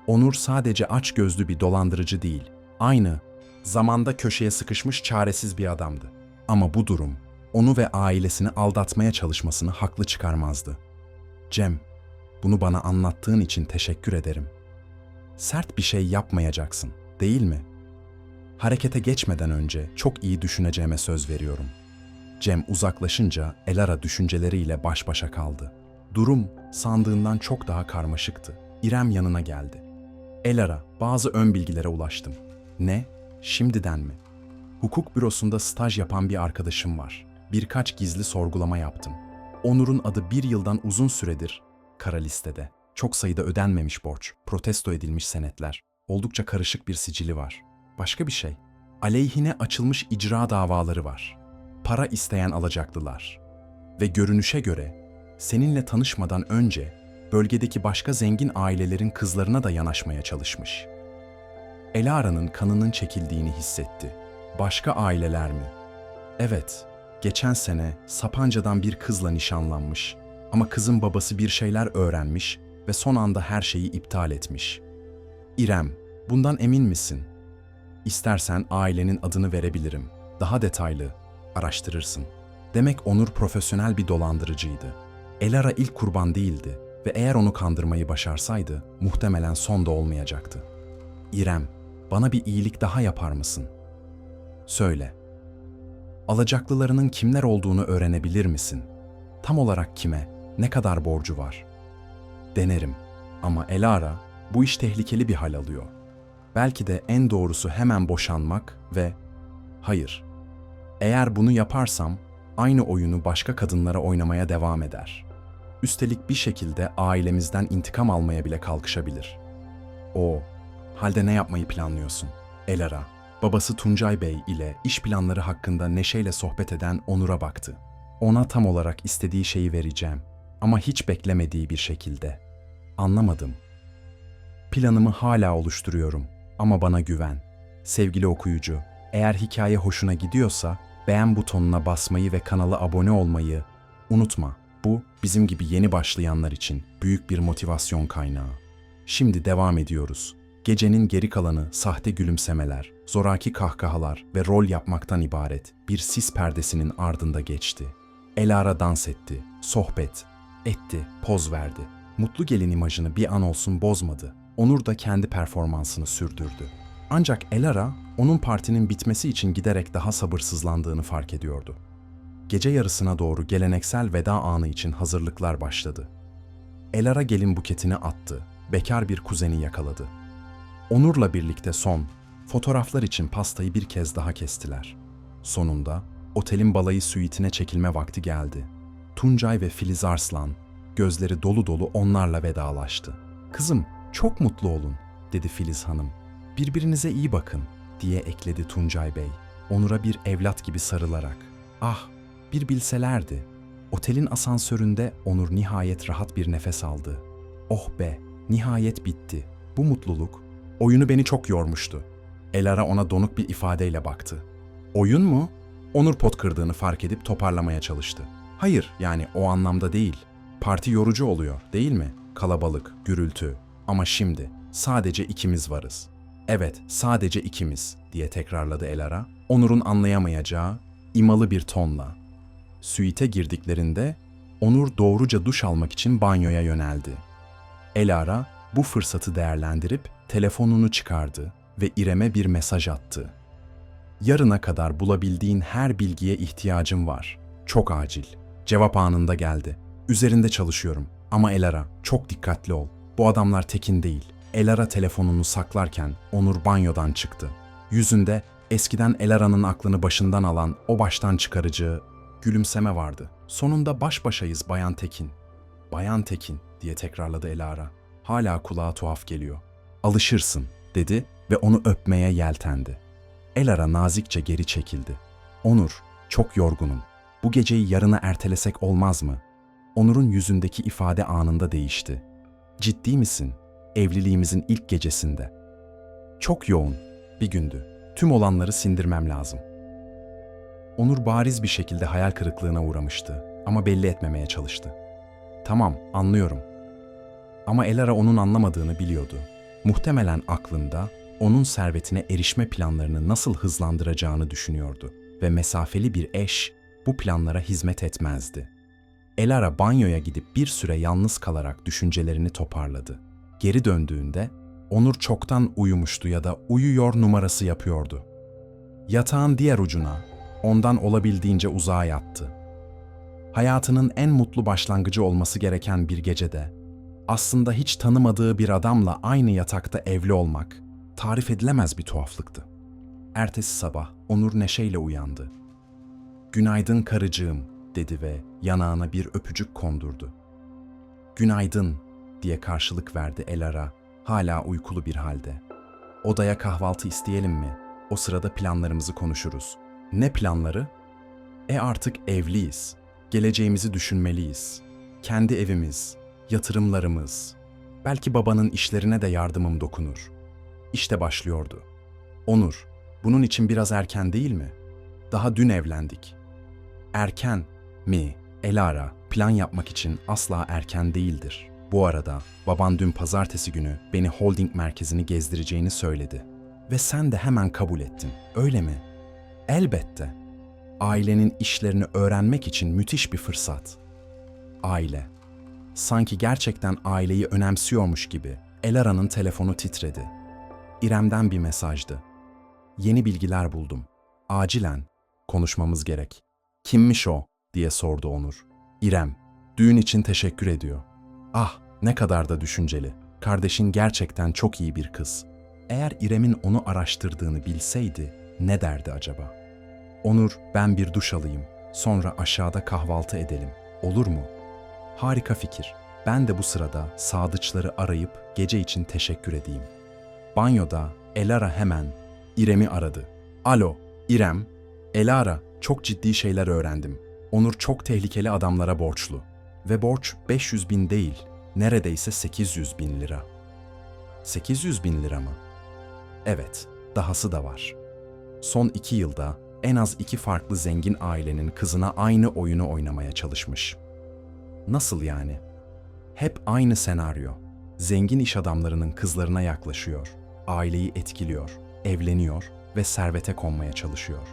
Onur sadece açgözlü bir dolandırıcı değil, aynı zamanda köşeye sıkışmış çaresiz bir adamdı. Ama bu durum, onu ve ailesini aldatmaya çalışmasını haklı çıkarmazdı. "Cem, bunu bana anlattığın için teşekkür ederim. Sert bir şey yapmayacaksın, değil mi? Harekete geçmeden önce çok iyi düşüneceğime söz veriyorum." Cem uzaklaşınca Elara düşünceleriyle baş başa kaldı. Durum sandığından çok daha karmaşıktı. İrem yanına geldi. "Elara, bazı ön bilgilere ulaştım." "Ne? Şimdiden mi?" "Hukuk bürosunda staj yapan bir arkadaşım var. Birkaç gizli sorgulama yaptım. Onur'un adı 1 yıldan uzun süredir kara listede. Çok sayıda ödenmemiş borç, protesto edilmiş senetler. Oldukça karışık bir sicili var. Başka bir şey. Aleyhine açılmış icra davaları var. Para isteyen alacaklılar. Ve görünüşe göre seninle tanışmadan önce bölgedeki başka zengin ailelerin kızlarına da yanaşmaya çalışmış." Elara'nın kanının çekildiğini hissetti. "Başka aileler mi?" "Evet, geçen sene Sapanca'dan bir kızla nişanlanmış ama kızın babası bir şeyler öğrenmiş ve son anda her şeyi iptal etmiş." "İrem, bundan emin misin?" "İstersen ailenin adını verebilirim. Daha detaylı araştırırsın." Demek Onur profesyonel bir dolandırıcıydı. Elara ilk kurban değildi. Ve eğer onu kandırmayı başarsaydı muhtemelen son da olmayacaktı. İrem, bana bir iyilik daha yapar mısın? Söyle. Alacaklılarının kimler olduğunu öğrenebilir misin? Tam olarak kime, ne kadar borcu var? Denerim. Ama Elara, bu iş tehlikeli bir hal alıyor. Belki de en doğrusu hemen boşanmak ve... Hayır. Eğer bunu yaparsam, aynı oyunu başka kadınlara oynamaya devam eder. Üstelik bir şekilde ailemizden intikam almaya bile kalkışabilir. Halde ne yapmayı planlıyorsun? Elara, babası Tuncay Bey ile iş planları hakkında neşeyle sohbet eden Onur'a baktı. Ona tam olarak istediği şeyi vereceğim ama hiç beklemediği bir şekilde. Anlamadım. Planımı hala oluşturuyorum ama bana güven. Sevgili okuyucu, eğer hikaye hoşuna gidiyorsa beğen butonuna basmayı ve kanala abone olmayı unutma. Bu bizim gibi yeni başlayanlar için büyük bir motivasyon kaynağı. Şimdi devam ediyoruz. Gecenin geri kalanı sahte gülümsemeler, zoraki kahkahalar ve rol yapmaktan ibaret bir sis perdesinin ardında geçti. Elara dans etti, sohbet etti, poz verdi. Mutlu gelin imajını bir an olsun bozmadı. Onur da kendi performansını sürdürdü. Ancak Elara, onun partinin bitmesi için giderek daha sabırsızlandığını fark ediyordu. Gece yarısına doğru geleneksel veda anı için hazırlıklar başladı. Elara gelin buketini attı, bekar bir kuzeni yakaladı. Onur'la birlikte fotoğraflar için pastayı bir kez daha kestiler. Sonunda otelin balayı süitine çekilme vakti geldi. Tuncay ve Filiz Arslan, gözleri dolu dolu onlarla vedalaştı. "Kızım, çok mutlu olun," dedi Filiz Hanım. "Birbirinize iyi bakın," diye ekledi Tuncay Bey, Onur'a bir evlat gibi sarılarak. Ah, bir bilselerdi. Otelin asansöründe Onur nihayet rahat bir nefes aldı. Oh be, nihayet bitti. Bu mutluluk, oyunu beni çok yormuştu. Elara ona donuk bir ifadeyle baktı. Oyun mu? Onur pot kırdığını fark edip toparlamaya çalıştı. Hayır, yani o anlamda değil. Parti yorucu oluyor, değil mi? Kalabalık, gürültü. Ama şimdi sadece ikimiz varız. Evet, sadece ikimiz, diye tekrarladı Elara, Onur'un anlayamayacağı imalı bir tonla. Süite girdiklerinde Onur doğruca duş almak için banyoya yöneldi. Elara bu fırsatı değerlendirip telefonunu çıkardı ve İrem'e bir mesaj attı. "Yarına kadar bulabildiğin her bilgiye ihtiyacım var. Çok acil." Cevap anında geldi. "Üzerinde çalışıyorum ama Elara, çok dikkatli ol. Bu adamlar tekin değil." Elara telefonunu saklarken Onur banyodan çıktı. Yüzünde eskiden Elara'nın aklını başından alan o baştan çıkarıcı gülümseme vardı. "Sonunda baş başayız Bayan Tekin." "Bayan Tekin," diye tekrarladı Elara. Hala kulağa tuhaf geliyor. "Alışırsın," dedi ve onu öpmeye yeltendi. Elara nazikçe geri çekildi. "Onur, çok yorgunum. Bu geceyi yarına ertelesek olmaz mı?" Onur'un yüzündeki ifade anında değişti. "Ciddi misin? Evliliğimizin ilk gecesinde." "Çok yoğun bir gündü. Tüm olanları sindirmem lazım." Onur bariz bir şekilde hayal kırıklığına uğramıştı ama belli etmemeye çalıştı. "Tamam, anlıyorum." Ama Elara onun anlamadığını biliyordu. Muhtemelen aklında onun servetine erişme planlarını nasıl hızlandıracağını düşünüyordu ve mesafeli bir eş bu planlara hizmet etmezdi. Elara banyoya gidip bir süre yalnız kalarak düşüncelerini toparladı. Geri döndüğünde Onur çoktan uyumuştu ya da uyuyor numarası yapıyordu. Yatağın diğer ucuna, ondan olabildiğince uzağa yattı. Hayatının en mutlu başlangıcı olması gereken bir gecede, aslında hiç tanımadığı bir adamla aynı yatakta evli olmak, tarif edilemez bir tuhaflıktı. Ertesi sabah Onur neşeyle uyandı. "Günaydın karıcığım," dedi ve yanağına bir öpücük kondurdu. "Günaydın," diye karşılık verdi Elara, hala uykulu bir halde. "Odaya kahvaltı isteyelim mi? O sırada planlarımızı konuşuruz." "Ne planları?" Artık evliyiz. Geleceğimizi düşünmeliyiz. Kendi evimiz, yatırımlarımız. Belki babanın işlerine de yardımım dokunur." İşte başlıyordu. "Onur, bunun için biraz erken değil mi? Daha dün evlendik." "Erken mi? Elara, plan yapmak için asla erken değildir. Bu arada baban dün pazartesi günü beni holding merkezini gezdireceğini söyledi. Ve sen de hemen kabul ettin, öyle mi?" "Elbette. Ailenin işlerini öğrenmek için müthiş bir fırsat." Aile. Sanki gerçekten aileyi önemsiyormuş gibi Elara'nın telefonu titredi. İrem'den bir mesajdı. Yeni bilgiler buldum. Acilen konuşmamız gerek. Kimmiş o diye sordu Onur. İrem, düğün için teşekkür ediyor. Ah, ne kadar da düşünceli. Kardeşin gerçekten çok iyi bir kız. Eğer İrem'in onu araştırdığını bilseydi ne derdi acaba? Onur, ben bir duş alayım. Sonra aşağıda kahvaltı edelim. Olur mu? Harika fikir. Ben de bu sırada sadıçları arayıp gece için teşekkür edeyim. Banyoda Elara hemen İrem'i aradı. Alo, İrem. Elara, çok ciddi şeyler öğrendim. Onur çok tehlikeli adamlara borçlu. Ve borç 500 bin değil, neredeyse 800 bin lira. 800 bin lira mı? Evet, dahası da var. Son 2 yılda en az 2 farklı zengin ailenin kızına aynı oyunu oynamaya çalışmış. Nasıl yani? Hep aynı senaryo. Zengin iş adamlarının kızlarına yaklaşıyor, aileyi etkiliyor, evleniyor ve servete konmaya çalışıyor.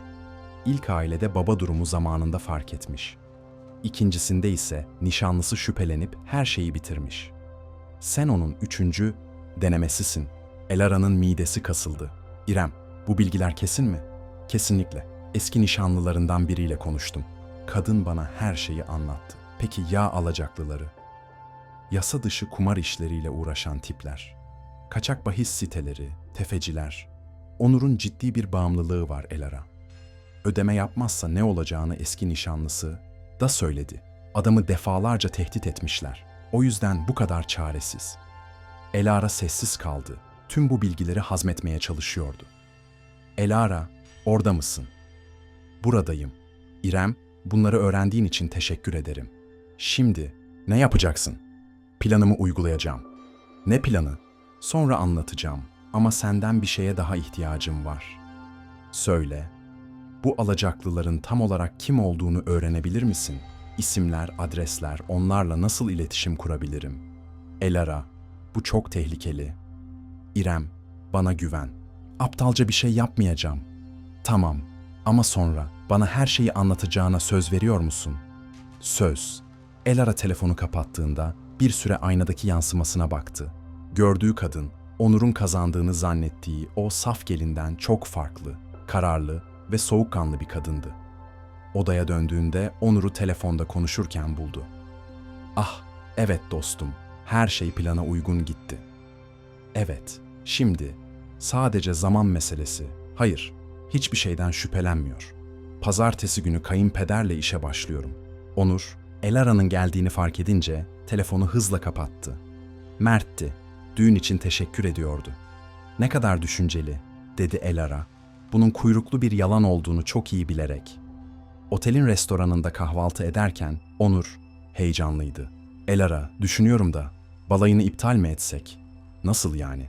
İlk ailede baba durumu zamanında fark etmiş. İkincisinde ise nişanlısı şüphelenip her şeyi bitirmiş. Sen onun üçüncü denemesisin. Elara'nın midesi kasıldı. İrem, bu bilgiler kesin mi? Kesinlikle. Eski nişanlılarından biriyle konuştum. Kadın bana her şeyi anlattı. Peki ya alacaklıları? Yasa dışı kumar işleriyle uğraşan tipler. Kaçak bahis siteleri, tefeciler. Onur'un ciddi bir bağımlılığı var Elara. Ödeme yapmazsa ne olacağını eski nişanlısı da söyledi. Adamı defalarca tehdit etmişler. O yüzden bu kadar çaresiz. Elara sessiz kaldı. Tüm bu bilgileri hazmetmeye çalışıyordu. Elara, orada mısın? Buradayım. İrem, bunları öğrendiğin için teşekkür ederim. Şimdi ne yapacaksın? Planımı uygulayacağım. Ne planı? Sonra anlatacağım ama senden bir şeye daha ihtiyacım var. Söyle. Bu alacaklıların tam olarak kim olduğunu öğrenebilir misin? İsimler, adresler, onlarla nasıl iletişim kurabilirim? Elara, bu çok tehlikeli. İrem, bana güven. Aptalca bir şey yapmayacağım. Tamam, ama sonra bana her şeyi anlatacağına söz veriyor musun? Söz. Elara telefonu kapattığında bir süre aynadaki yansımasına baktı. Gördüğü kadın, Onur'un kazandığını zannettiği o saf gelinden çok farklı, kararlı ve soğukkanlı bir kadındı. Odaya döndüğünde Onur'u telefonda konuşurken buldu. Ah, evet dostum, her şey plana uygun gitti. Evet, şimdi sadece zaman meselesi. Hayır, hiçbir şeyden şüphelenmiyor. Pazartesi günü kayınpederle işe başlıyorum. Onur, Elara'nın geldiğini fark edince telefonu hızla kapattı. Mert'ti, düğün için teşekkür ediyordu. Ne kadar düşünceli, dedi Elara, bunun kuyruklu bir yalan olduğunu çok iyi bilerek. Otelin restoranında kahvaltı ederken Onur heyecanlıydı. Elara, düşünüyorum da balayını iptal mi etsek? Nasıl yani?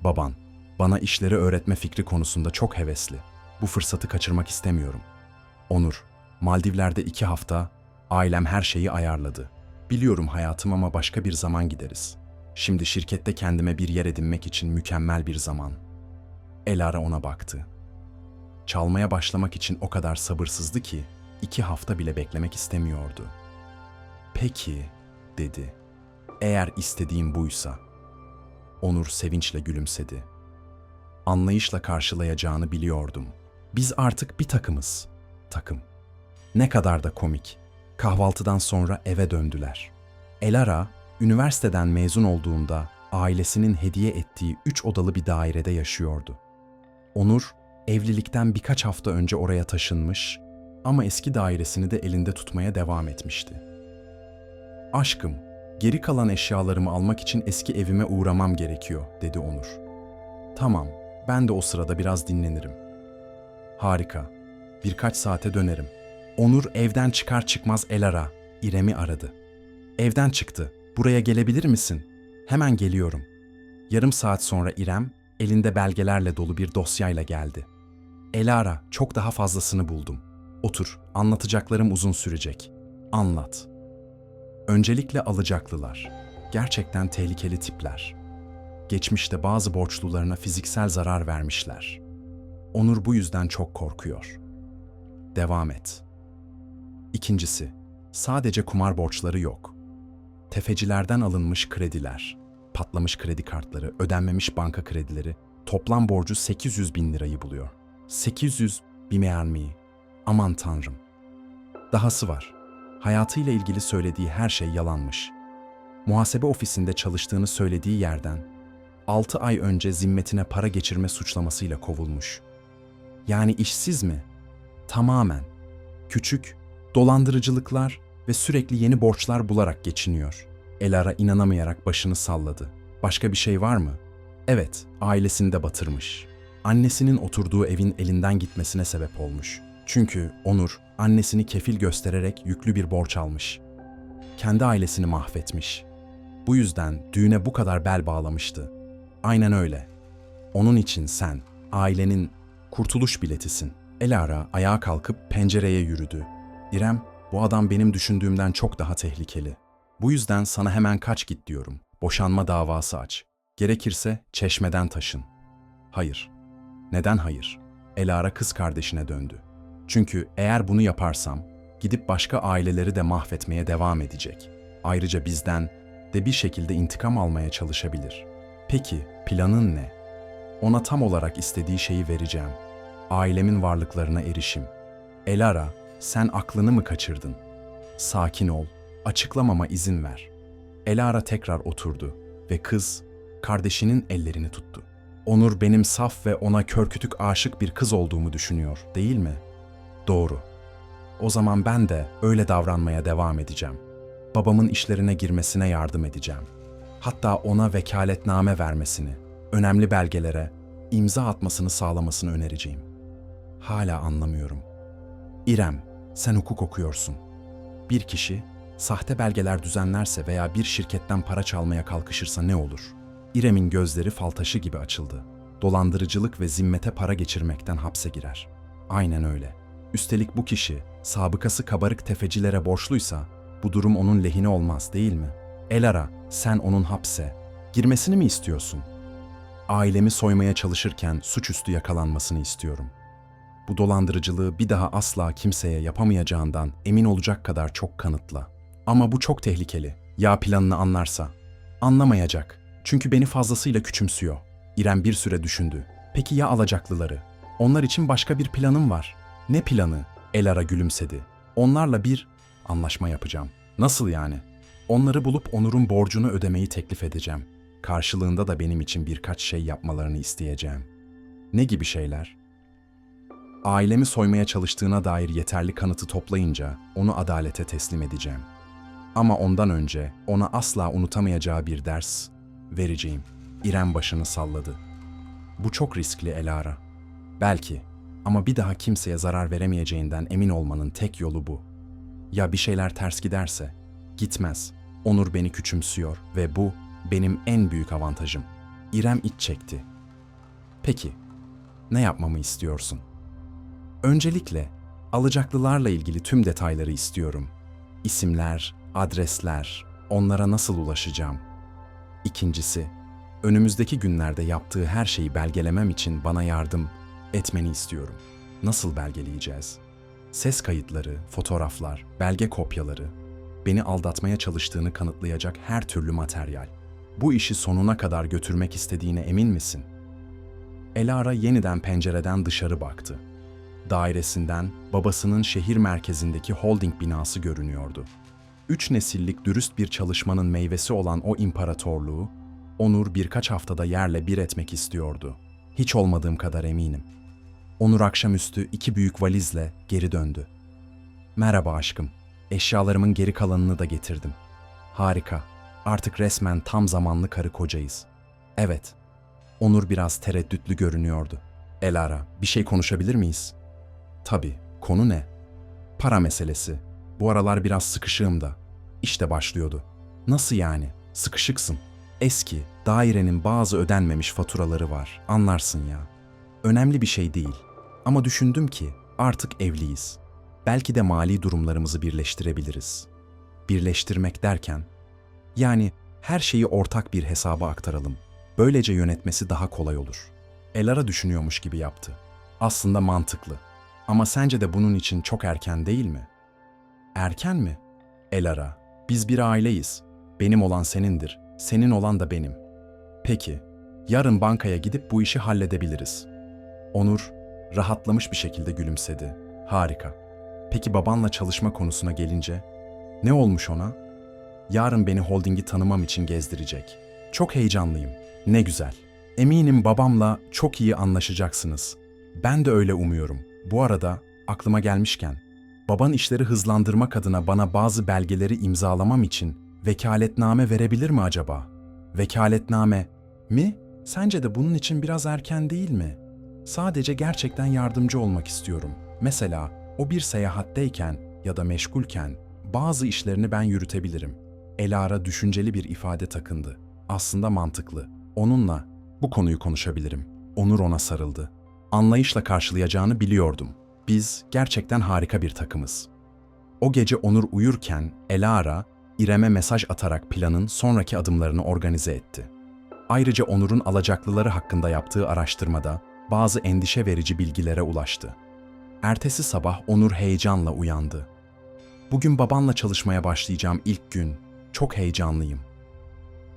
Baban, bana işleri öğretme fikri konusunda çok hevesli. Bu fırsatı kaçırmak istemiyorum. Onur, Maldivler'de 2 hafta, ailem her şeyi ayarladı. Biliyorum hayatım ama başka bir zaman gideriz. Şimdi şirkette kendime bir yer edinmek için mükemmel bir zaman. Elara ona baktı. Çalmaya başlamak için o kadar sabırsızdı ki 2 hafta bile beklemek istemiyordu. Peki, dedi. Eğer istediğim buysa. Onur sevinçle gülümsedi. Anlayışla karşılayacağını biliyordum. Biz artık bir takımız. Takım. Ne kadar da komik. Kahvaltıdan sonra eve döndüler. Elara, üniversiteden mezun olduğunda ailesinin hediye ettiği 3 odalı bir dairede yaşıyordu. Onur, evlilikten birkaç hafta önce oraya taşınmış ama eski dairesini de elinde tutmaya devam etmişti. Aşkım, geri kalan eşyalarımı almak için eski evime uğramam gerekiyor, dedi Onur. Tamam, ben de o sırada biraz dinlenirim. Harika, birkaç saate dönerim. Onur evden çıkar çıkmaz Elara, İrem'i aradı. Evden çıktı, buraya gelebilir misin? Hemen geliyorum. Yarım saat sonra İrem, elinde belgelerle dolu bir dosyayla geldi. Elara, çok daha fazlasını buldum. Otur, anlatacaklarım uzun sürecek. Anlat. Öncelikle alacaklılar. Gerçekten tehlikeli tipler. Geçmişte bazı borçlularına fiziksel zarar vermişler. Onur bu yüzden çok korkuyor. Devam et. İkincisi, sadece kumar borçları yok. Tefecilerden alınmış krediler, patlamış kredi kartları, ödenmemiş banka kredileri, toplam borcu 800 bin lirayı buluyor. 800 bin mermi. Aman tanrım. Dahası var. Hayatıyla ilgili söylediği her şey yalanmış. Muhasebe ofisinde çalıştığını söylediği yerden 6 ay önce zimmetine para geçirme suçlamasıyla kovulmuş. Yani işsiz mi? Tamamen. Küçük, dolandırıcılıklar ve sürekli yeni borçlar bularak geçiniyor. Elara inanamayarak başını salladı. Başka bir şey var mı? Evet, ailesini de batırmış. Annesinin oturduğu evin elinden gitmesine sebep olmuş. Çünkü Onur, annesini kefil göstererek yüklü bir borç almış. Kendi ailesini mahvetmiş. Bu yüzden düğüne bu kadar bel bağlamıştı. Aynen öyle. Onun için sen, ailenin kurtuluş biletisin. Elara ayağa kalkıp pencereye yürüdü. İrem, bu adam benim düşündüğümden çok daha tehlikeli. Bu yüzden sana hemen kaç git diyorum. Boşanma davası aç. Gerekirse çeşmeden taşın. Hayır. Neden hayır? Elara kız kardeşine döndü. Çünkü eğer bunu yaparsam, gidip başka aileleri de mahvetmeye devam edecek. Ayrıca bizden de bir şekilde intikam almaya çalışabilir. Peki, planın ne? Ona tam olarak istediği şeyi vereceğim. Ailemin varlıklarına erişim. Elara, sen aklını mı kaçırdın? Sakin ol, açıklamama izin ver. Elara tekrar oturdu ve kız, kardeşinin ellerini tuttu. Onur benim saf ve ona körkütük aşık bir kız olduğumu düşünüyor, değil mi? Doğru. O zaman ben de öyle davranmaya devam edeceğim. Babamın işlerine girmesine yardım edeceğim. Hatta ona vekaletname vermesini, önemli belgelere imza atmasını sağlamasını önereceğim. Hala anlamıyorum. İrem, sen hukuk okuyorsun. Bir kişi sahte belgeler düzenlerse veya bir şirketten para çalmaya kalkışırsa ne olur? İrem'in gözleri fal taşı gibi açıldı. Dolandırıcılık ve zimmete para geçirmekten hapse girer. Aynen öyle. Üstelik bu kişi sabıkası kabarık tefecilere borçluysa bu durum onun lehine olmaz değil mi? Elara, sen onun hapse girmesini mi istiyorsun? Ailemi soymaya çalışırken suçüstü yakalanmasını istiyorum. Bu dolandırıcılığı bir daha asla kimseye yapamayacağından emin olacak kadar çok kanıtla. Ama bu çok tehlikeli. Ya planını anlarsa? Anlamayacak. Çünkü beni fazlasıyla küçümsüyor. İrem bir süre düşündü. Peki ya alacaklıları? Onlar için başka bir planım var. Ne planı? Elara gülümsedi. Onlarla bir anlaşma yapacağım. Nasıl yani? Onları bulup Onur'un borcunu ödemeyi teklif edeceğim. Karşılığında da benim için birkaç şey yapmalarını isteyeceğim. Ne gibi şeyler? Ailemi soymaya çalıştığına dair yeterli kanıtı toplayınca onu adalete teslim edeceğim. Ama ondan önce ona asla unutamayacağı bir ders vereceğim. İrem başını salladı. Bu çok riskli Elara. Belki ama bir daha kimseye zarar veremeyeceğinden emin olmanın tek yolu bu. Ya bir şeyler ters giderse? Gitmez. Onur beni küçümsüyor ve bu benim en büyük avantajım. İrem iç çekti. Peki, ne yapmamı istiyorsun? Öncelikle alacaklılarla ilgili tüm detayları istiyorum. İsimler, adresler, onlara nasıl ulaşacağım? İkincisi, önümüzdeki günlerde yaptığı her şeyi belgelemem için bana yardım etmeni istiyorum. Nasıl belgeleyeceğiz? Ses kayıtları, fotoğraflar, belge kopyaları, beni aldatmaya çalıştığını kanıtlayacak her türlü materyal. Bu işi sonuna kadar götürmek istediğine emin misin? Elara yeniden pencereden dışarı baktı. Dairesinden babasının şehir merkezindeki holding binası görünüyordu. 3 nesillik dürüst bir çalışmanın meyvesi olan o imparatorluğu, Onur birkaç haftada yerle bir etmek istiyordu. Hiç olmadığım kadar eminim. Onur akşamüstü 2 büyük valizle geri döndü. Merhaba aşkım, eşyalarımın geri kalanını da getirdim. Harika, artık resmen tam zamanlı karı kocayız. Evet, Onur biraz tereddütlü görünüyordu. Elara, bir şey konuşabilir miyiz? Tabii, konu ne? Para meselesi. Bu aralar biraz sıkışığım da. İşte başlıyordu. Nasıl yani? Sıkışıksın. Eski, dairenin bazı ödenmemiş faturaları var. Anlarsın ya. Önemli bir şey değil. Ama düşündüm ki artık evliyiz. Belki de mali durumlarımızı birleştirebiliriz. Birleştirmek derken, yani her şeyi ortak bir hesaba aktaralım. Böylece yönetmesi daha kolay olur. Elara düşünüyormuş gibi yaptı. Aslında mantıklı. Ama sence de bunun için çok erken değil mi? Erken mi? Elara, biz bir aileyiz. Benim olan senindir, senin olan da benim. Peki, yarın bankaya gidip bu işi halledebiliriz. Onur, rahatlamış bir şekilde gülümsedi. Harika. Peki babanla çalışma konusuna gelince, ne olmuş ona? Yarın beni holdingi tanımam için gezdirecek. Çok heyecanlıyım. Ne güzel. Eminim babamla çok iyi anlaşacaksınız. Ben de öyle umuyorum. Bu arada aklıma gelmişken, baban işleri hızlandırmak adına bana bazı belgeleri imzalamam için vekaletname verebilir mi acaba? Vekaletname mi? Sence de bunun için biraz erken değil mi? Sadece gerçekten yardımcı olmak istiyorum. Mesela o bir seyahatteyken ya da meşgulken bazı işlerini ben yürütebilirim. Elara düşünceli bir ifade takındı. Aslında mantıklı. Onunla bu konuyu konuşabilirim. Onur ona sarıldı. Anlayışla karşılayacağını biliyordum. Biz gerçekten harika bir takımız. O gece Onur uyurken Elara, İrem'e mesaj atarak planın sonraki adımlarını organize etti. Ayrıca Onur'un alacaklıları hakkında yaptığı araştırmada bazı endişe verici bilgilere ulaştı. Ertesi sabah Onur heyecanla uyandı. Bugün babanla çalışmaya başlayacağım ilk gün. Çok heyecanlıyım.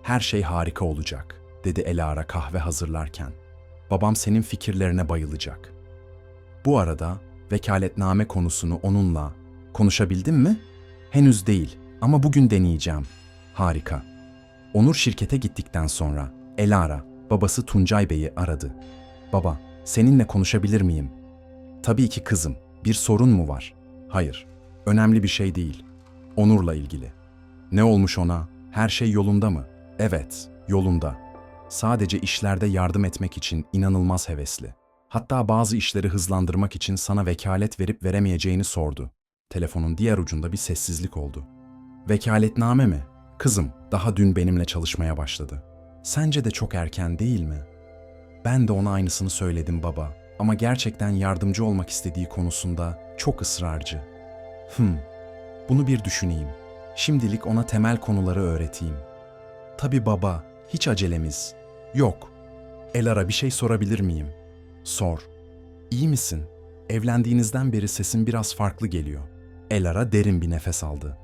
Her şey harika olacak, dedi Elara kahve hazırlarken. Babam senin fikirlerine bayılacak. Bu arada vekaletname konusunu onunla konuşabildin mi? Henüz değil ama bugün deneyeceğim. Harika. Onur şirkete gittikten sonra Elara, babası Tuncay Bey'i aradı. Baba, seninle konuşabilir miyim? Tabii ki kızım. Bir sorun mu var? Hayır. Önemli bir şey değil. Onur'la ilgili. Ne olmuş ona? Her şey yolunda mı? Evet, yolunda. Sadece işlerde yardım etmek için inanılmaz hevesli. Hatta bazı işleri hızlandırmak için sana vekalet verip veremeyeceğini sordu. Telefonun diğer ucunda bir sessizlik oldu. Vekaletname mi? Kızım, daha dün benimle çalışmaya başladı. Sence de çok erken değil mi? Ben de ona aynısını söyledim baba. Ama gerçekten yardımcı olmak istediği konusunda çok ısrarcı. Bunu bir düşüneyim. Şimdilik ona temel konuları öğreteyim. Tabii baba, hiç acelemiz yok. Elara bir şey sorabilir miyim? Sor. İyi misin? Evlendiğinizden beri sesin biraz farklı geliyor. Elara derin bir nefes aldı.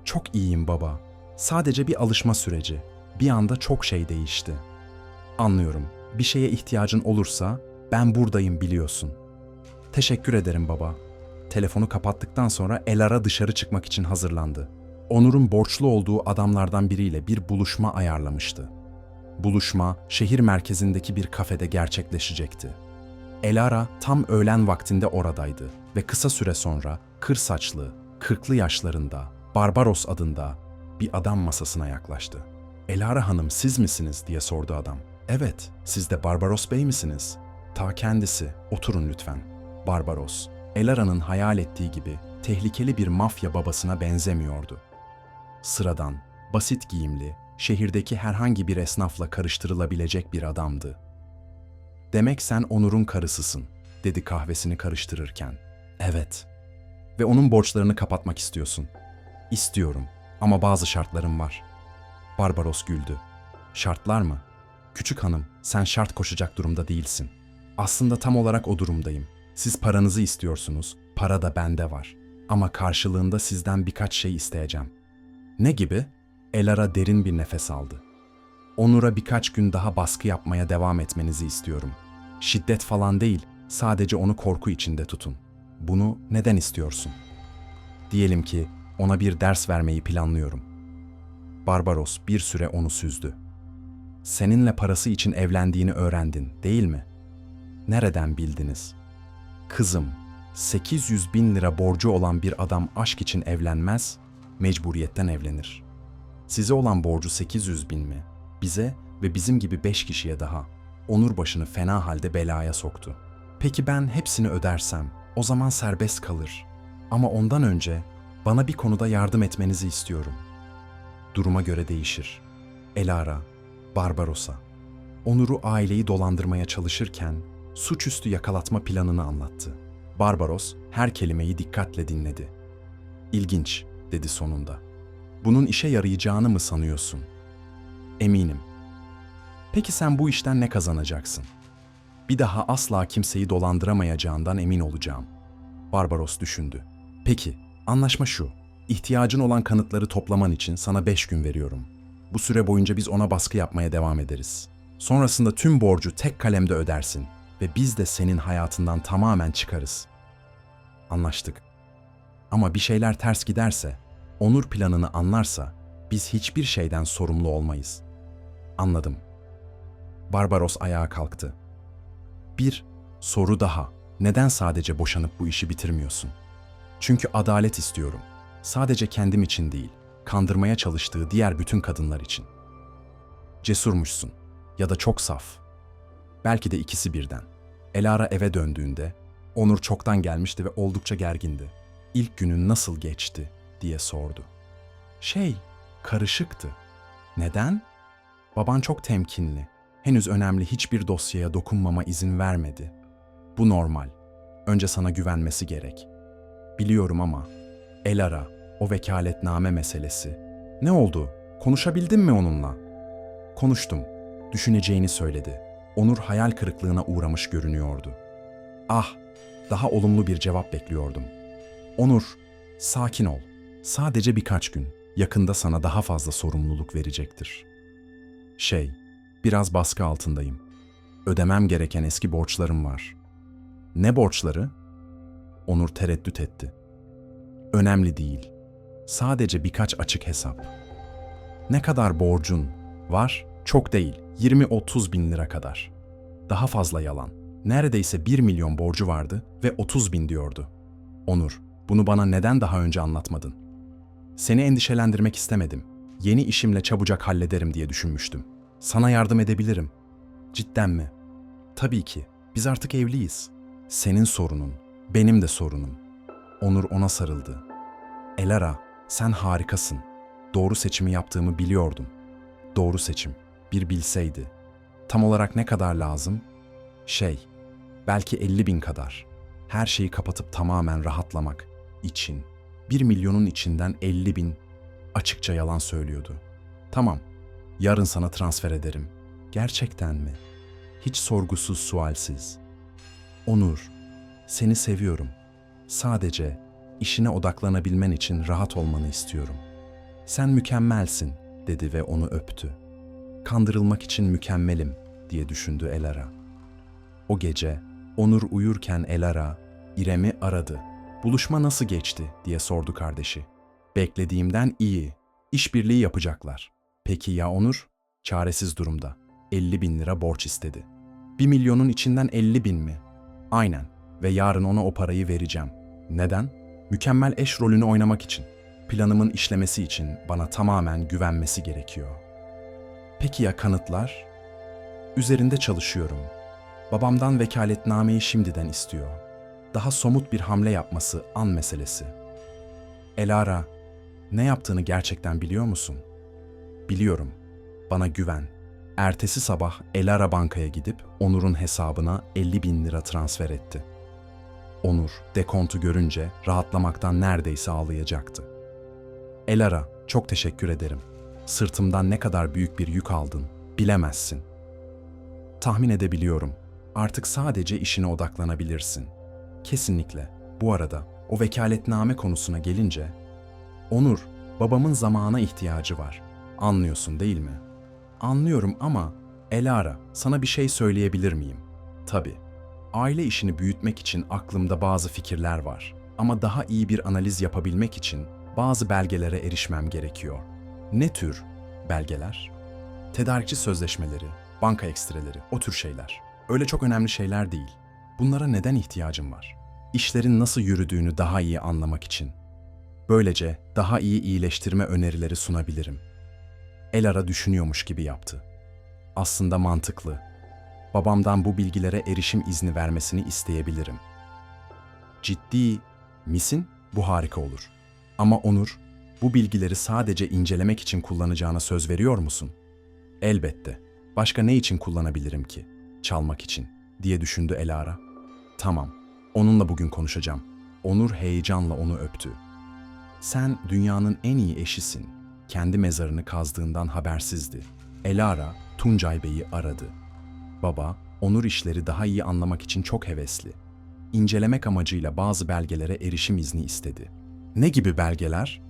Çok iyiyim baba. Sadece bir alışma süreci. Bir anda çok şey değişti. Anlıyorum. Bir şeye ihtiyacın olursa ben buradayım biliyorsun. Teşekkür ederim baba. Telefonu kapattıktan sonra Elara dışarı çıkmak için hazırlandı. Onur'un borçlu olduğu adamlardan biriyle bir buluşma ayarlamıştı. Buluşma şehir merkezindeki bir kafede gerçekleşecekti. Elara tam öğlen vaktinde oradaydı ve kısa süre sonra kır saçlı, 40'lı yaşlarında Barbaros adında bir adam masasına yaklaştı. Elara Hanım siz misiniz diye sordu adam. Evet, siz de Barbaros Bey misiniz? Ta kendisi, oturun lütfen. Barbaros, Elara'nın hayal ettiği gibi tehlikeli bir mafya babasına benzemiyordu. Sıradan, basit giyimli, şehirdeki herhangi bir esnafla karıştırılabilecek bir adamdı. Demek sen Onur'un karısısın, dedi kahvesini karıştırırken. Evet. Ve onun borçlarını kapatmak istiyorsun. İstiyorum ama bazı şartlarım var. Barbaros güldü. Şartlar mı? Küçük hanım, sen şart koşacak durumda değilsin. Aslında tam olarak o durumdayım. Siz paranızı istiyorsunuz, para da bende var. Ama karşılığında sizden birkaç şey isteyeceğim. Ne gibi? Elara derin bir nefes aldı. Onur'a birkaç gün daha baskı yapmaya devam etmenizi istiyorum. Şiddet falan değil, sadece onu korku içinde tutun. Bunu neden istiyorsun? Diyelim ki ona bir ders vermeyi planlıyorum. Barbaros bir süre onu süzdü. Seninle parası için evlendiğini öğrendin, değil mi? Nereden bildiniz? Kızım, 800 bin lira borcu olan bir adam aşk için evlenmez, mecburiyetten evlenir. Size olan borcu 800 bin mi? Bize ve bizim gibi 5 kişiye daha. Onur başını fena halde belaya soktu. Peki ben hepsini ödersem, o zaman serbest kalır. Ama ondan önce bana bir konuda yardım etmenizi istiyorum. Duruma göre değişir. Elara, Barbaros'a, Onur'u aileyi dolandırmaya çalışırken suçüstü yakalatma planını anlattı. Barbaros her kelimeyi dikkatle dinledi. İlginç, dedi sonunda. Bunun işe yarayacağını mı sanıyorsun? Eminim. Peki sen bu işten ne kazanacaksın? Bir daha asla kimseyi dolandıramayacağından emin olacağım. Barbaros düşündü. Peki, anlaşma şu. İhtiyacın olan kanıtları toplaman için sana 5 gün veriyorum. Bu süre boyunca biz ona baskı yapmaya devam ederiz. Sonrasında tüm borcu tek kalemde ödersin ve biz de senin hayatından tamamen çıkarız. Anlaştık. Ama bir şeyler ters giderse, Onur planını anlarsa biz hiçbir şeyden sorumlu olmayız. Anladım. Barbaros ayağa kalktı. Bir soru daha. Neden sadece boşanıp bu işi bitirmiyorsun? Çünkü adalet istiyorum. Sadece kendim için değil, kandırmaya çalıştığı diğer bütün kadınlar için. Cesurmuşsun ya da çok saf. Belki de ikisi birden. Elara eve döndüğünde Onur çoktan gelmişti ve oldukça gergindi. İlk günün nasıl geçti diye sordu. Karışıktı. Neden? Baban çok temkinli. Henüz önemli hiçbir dosyaya dokunmama izin vermedi. Bu normal. Önce sana güvenmesi gerek. Biliyorum ama Elara, o vekaletname meselesi. Ne oldu? Konuşabildin mi onunla? Konuştum. Düşüneceğini söyledi. Onur hayal kırıklığına uğramış görünüyordu. Ah, daha olumlu bir cevap bekliyordum. Onur, sakin ol. Sadece birkaç gün. Yakında sana daha fazla sorumluluk verecektir. Biraz baskı altındayım. Ödemem gereken eski borçlarım var. Ne borçları? Onur tereddüt etti. Önemli değil. Sadece birkaç açık hesap. Ne kadar borcun var? Çok değil. 20-30 bin lira kadar. Daha fazla yalan. Neredeyse 1 milyon borcu vardı ve 30 bin diyordu. Onur, bunu bana neden daha önce anlatmadın? Seni endişelendirmek istemedim. Yeni işimle çabucak hallederim diye düşünmüştüm. Sana yardım edebilirim. Cidden mi? Tabii ki. Biz artık evliyiz. Senin sorunun, benim de sorunum. Onur ona sarıldı. Elara, sen harikasın. Doğru seçimi yaptığımı biliyordum. Doğru seçim. Bir bilseydi. Tam olarak ne kadar lazım? Belki 50 bin kadar. Her şeyi kapatıp tamamen rahatlamak için. 1 milyonun içinden 50 bin. Açıkça yalan söylüyordu. Tamam, yarın sana transfer ederim. Gerçekten mi? Hiç sorgusuz sualsiz. Onur, seni seviyorum. Sadece işine odaklanabilmen için rahat olmanı istiyorum. Sen mükemmelsin, dedi ve onu öptü. Kandırılmak için mükemmelim, diye düşündü Elara. O gece Onur uyurken Elara, İrem'i aradı. Buluşma nasıl geçti, diye sordu kardeşi. Beklediğimden iyi. İşbirliği yapacaklar. Peki ya Onur? Çaresiz durumda. 50 bin lira borç istedi. 1 milyonun içinden 50 bin mi? Aynen. Ve yarın ona o parayı vereceğim. Neden? Mükemmel eş rolünü oynamak için. Planımın işlemesi için bana tamamen güvenmesi gerekiyor. Peki ya kanıtlar? Üzerinde çalışıyorum. Babamdan vekaletnameyi şimdiden istiyor. Daha somut bir hamle yapması an meselesi. Elara, ne yaptığını gerçekten biliyor musun? Biliyorum. Bana güven. Ertesi sabah Elara bankaya gidip Onur'un hesabına 50 bin lira transfer etti. Onur, dekontu görünce rahatlamaktan neredeyse ağlayacaktı. Elara, çok teşekkür ederim. Sırtımdan ne kadar büyük bir yük aldın, bilemezsin. Tahmin edebiliyorum. Artık sadece işine odaklanabilirsin. Kesinlikle. Bu arada o vekaletname konusuna gelince, Onur, babamın zamana ihtiyacı var. Anlıyorsun değil mi? Anlıyorum ama Elara, sana bir şey söyleyebilir miyim? Tabii. Aile işini büyütmek için aklımda bazı fikirler var. Ama daha iyi bir analiz yapabilmek için bazı belgelere erişmem gerekiyor. Ne tür belgeler? Tedarikçi sözleşmeleri, banka ekstreleri, o tür şeyler. Öyle çok önemli şeyler değil. Bunlara neden ihtiyacım var? İşlerin nasıl yürüdüğünü daha iyi anlamak için. Böylece daha iyi iyileştirme önerileri sunabilirim. Elara düşünüyormuş gibi yaptı. Aslında mantıklı. Babamdan bu bilgilere erişim izni vermesini isteyebilirim. Ciddi misin? Bu harika olur. Ama Onur, bu bilgileri sadece incelemek için kullanacağına söz veriyor musun? Elbette. Başka ne için kullanabilirim ki? Çalmak için, diye düşündü Elara. Tamam, onunla bugün konuşacağım. Onur heyecanla onu öptü. Sen dünyanın en iyi eşisin. Kendi mezarını kazdığından habersizdi. Elara, Tuncay Bey'i aradı. Baba, Onur işleri daha iyi anlamak için çok hevesli. İncelemek amacıyla bazı belgelere erişim izni istedi. Ne gibi belgeler?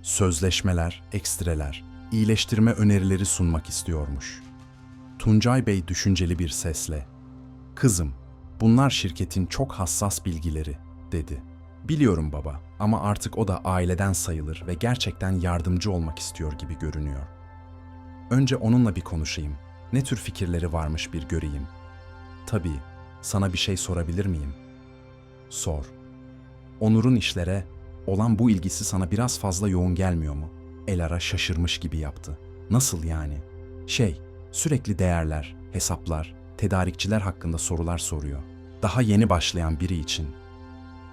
Sözleşmeler, ekstreler, iyileştirme önerileri sunmak istiyormuş. Tuncay Bey düşünceli bir sesle, "Kızım, bunlar şirketin çok hassas bilgileri," dedi. "Biliyorum baba, ama artık o da aileden sayılır ve gerçekten yardımcı olmak istiyor gibi görünüyor. Önce onunla bir konuşayım. Ne tür fikirleri varmış bir göreyim." "Tabii, sana bir şey sorabilir miyim?" "Sor." "Onur'un işlere olan bu ilgisi sana biraz fazla yoğun gelmiyor mu?" Elara şaşırmış gibi yaptı. "Nasıl yani?" Sürekli değerler, hesaplar, tedarikçiler hakkında sorular soruyor. Daha yeni başlayan biri için.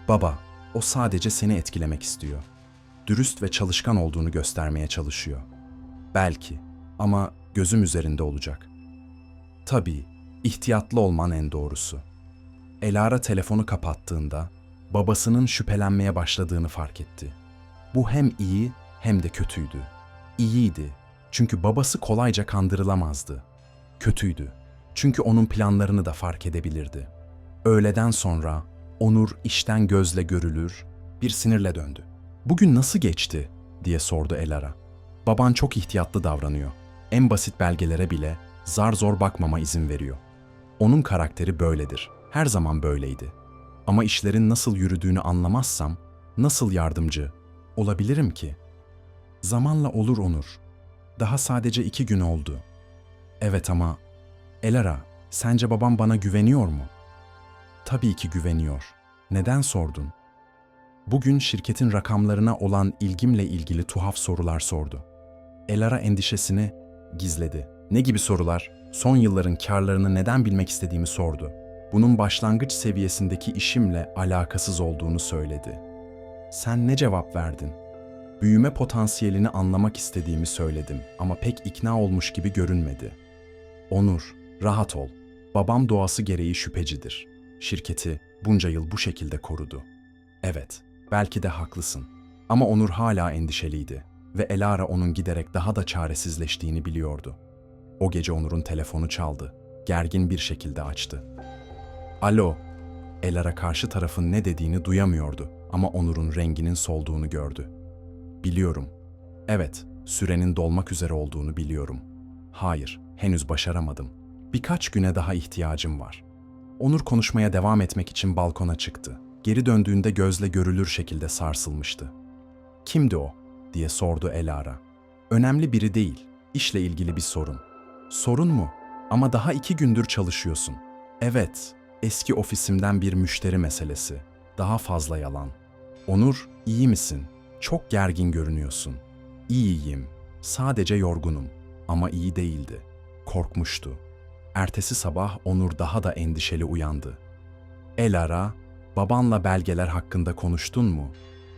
"Baba, o sadece seni etkilemek istiyor. Dürüst ve çalışkan olduğunu göstermeye çalışıyor. Belki, ama gözüm üzerinde olacak." "Tabii, ihtiyatlı olman en doğrusu." Elara telefonu kapattığında babasının şüphelenmeye başladığını fark etti. Bu hem iyi hem de kötüydü. İyiydi çünkü babası kolayca kandırılamazdı. Kötüydü çünkü onun planlarını da fark edebilirdi. Öğleden sonra Onur işten gözle görülür bir sinirle döndü. "Bugün nasıl geçti?" diye sordu Elara. "Baban çok ihtiyatlı davranıyor. En basit belgelere bile zar zor bakmama izin veriyor. Onun karakteri böyledir. Her zaman böyleydi. Ama işlerin nasıl yürüdüğünü anlamazsam nasıl yardımcı olabilirim ki?" "Zamanla olur Onur. Daha sadece 2 gün oldu." "Evet ama Elara, sence babam bana güveniyor mu?" "Tabii ki güveniyor. Neden sordun?" "Bugün şirketin rakamlarına olan ilgimle ilgili tuhaf sorular sordu." Elara endişesini gizledi. "Ne gibi sorular?" "Son yılların karlarını neden bilmek istediğimi sordu. Bunun başlangıç seviyesindeki işimle alakasız olduğunu söyledi." "Sen ne cevap verdin?" "Büyüme potansiyelini anlamak istediğimi söyledim ama pek ikna olmuş gibi görünmedi." "Onur, rahat ol. Babam doğası gereği şüphecidir. Şirketi bunca yıl bu şekilde korudu." "Evet, belki de haklısın." Ama Onur hala endişeliydi ve Elara onun giderek daha da çaresizleştiğini biliyordu. O gece Onur'un telefonu çaldı. Gergin bir şekilde açtı. "Alo." Elara karşı tarafın ne dediğini duyamıyordu ama Onur'un renginin solduğunu gördü. "Biliyorum. Evet, sürenin dolmak üzere olduğunu biliyorum. Hayır, henüz başaramadım. Birkaç güne daha ihtiyacım var." Onur konuşmaya devam etmek için balkona çıktı. Geri döndüğünde gözle görülür şekilde sarsılmıştı. "Kimdi o?" diye sordu Elara. "Önemli biri değil, işle ilgili bir sorun." "Sorun mu? Ama daha 2 gündür çalışıyorsun." "Evet, eski ofisimden bir müşteri meselesi. Daha fazla yalan." "Onur, iyi misin? Çok gergin görünüyorsun." "İyiyim, sadece yorgunum." Ama iyi değildi. Korkmuştu. Ertesi sabah Onur daha da endişeli uyandı. "Elara, babanla belgeler hakkında konuştun mu?"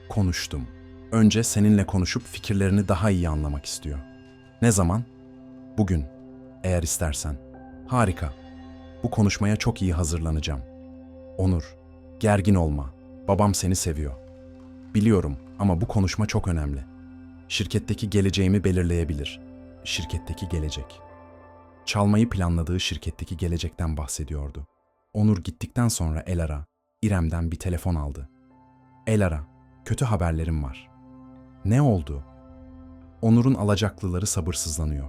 "Konuştum. Önce seninle konuşup fikirlerini daha iyi anlamak istiyor." "Ne zaman?" "Bugün, eğer istersen." "Harika. Bu konuşmaya çok iyi hazırlanacağım." "Onur, gergin olma. Babam seni seviyor." "Biliyorum ama bu konuşma çok önemli. Şirketteki geleceğimi belirleyebilir." Şirketteki gelecek. Çalmayı planladığı şirketteki gelecekten bahsediyordu. Onur gittikten sonra Elara, İrem'den bir telefon aldı. "Elara, kötü haberlerim var." "Ne oldu?" "Onur'un alacaklıları sabırsızlanıyor.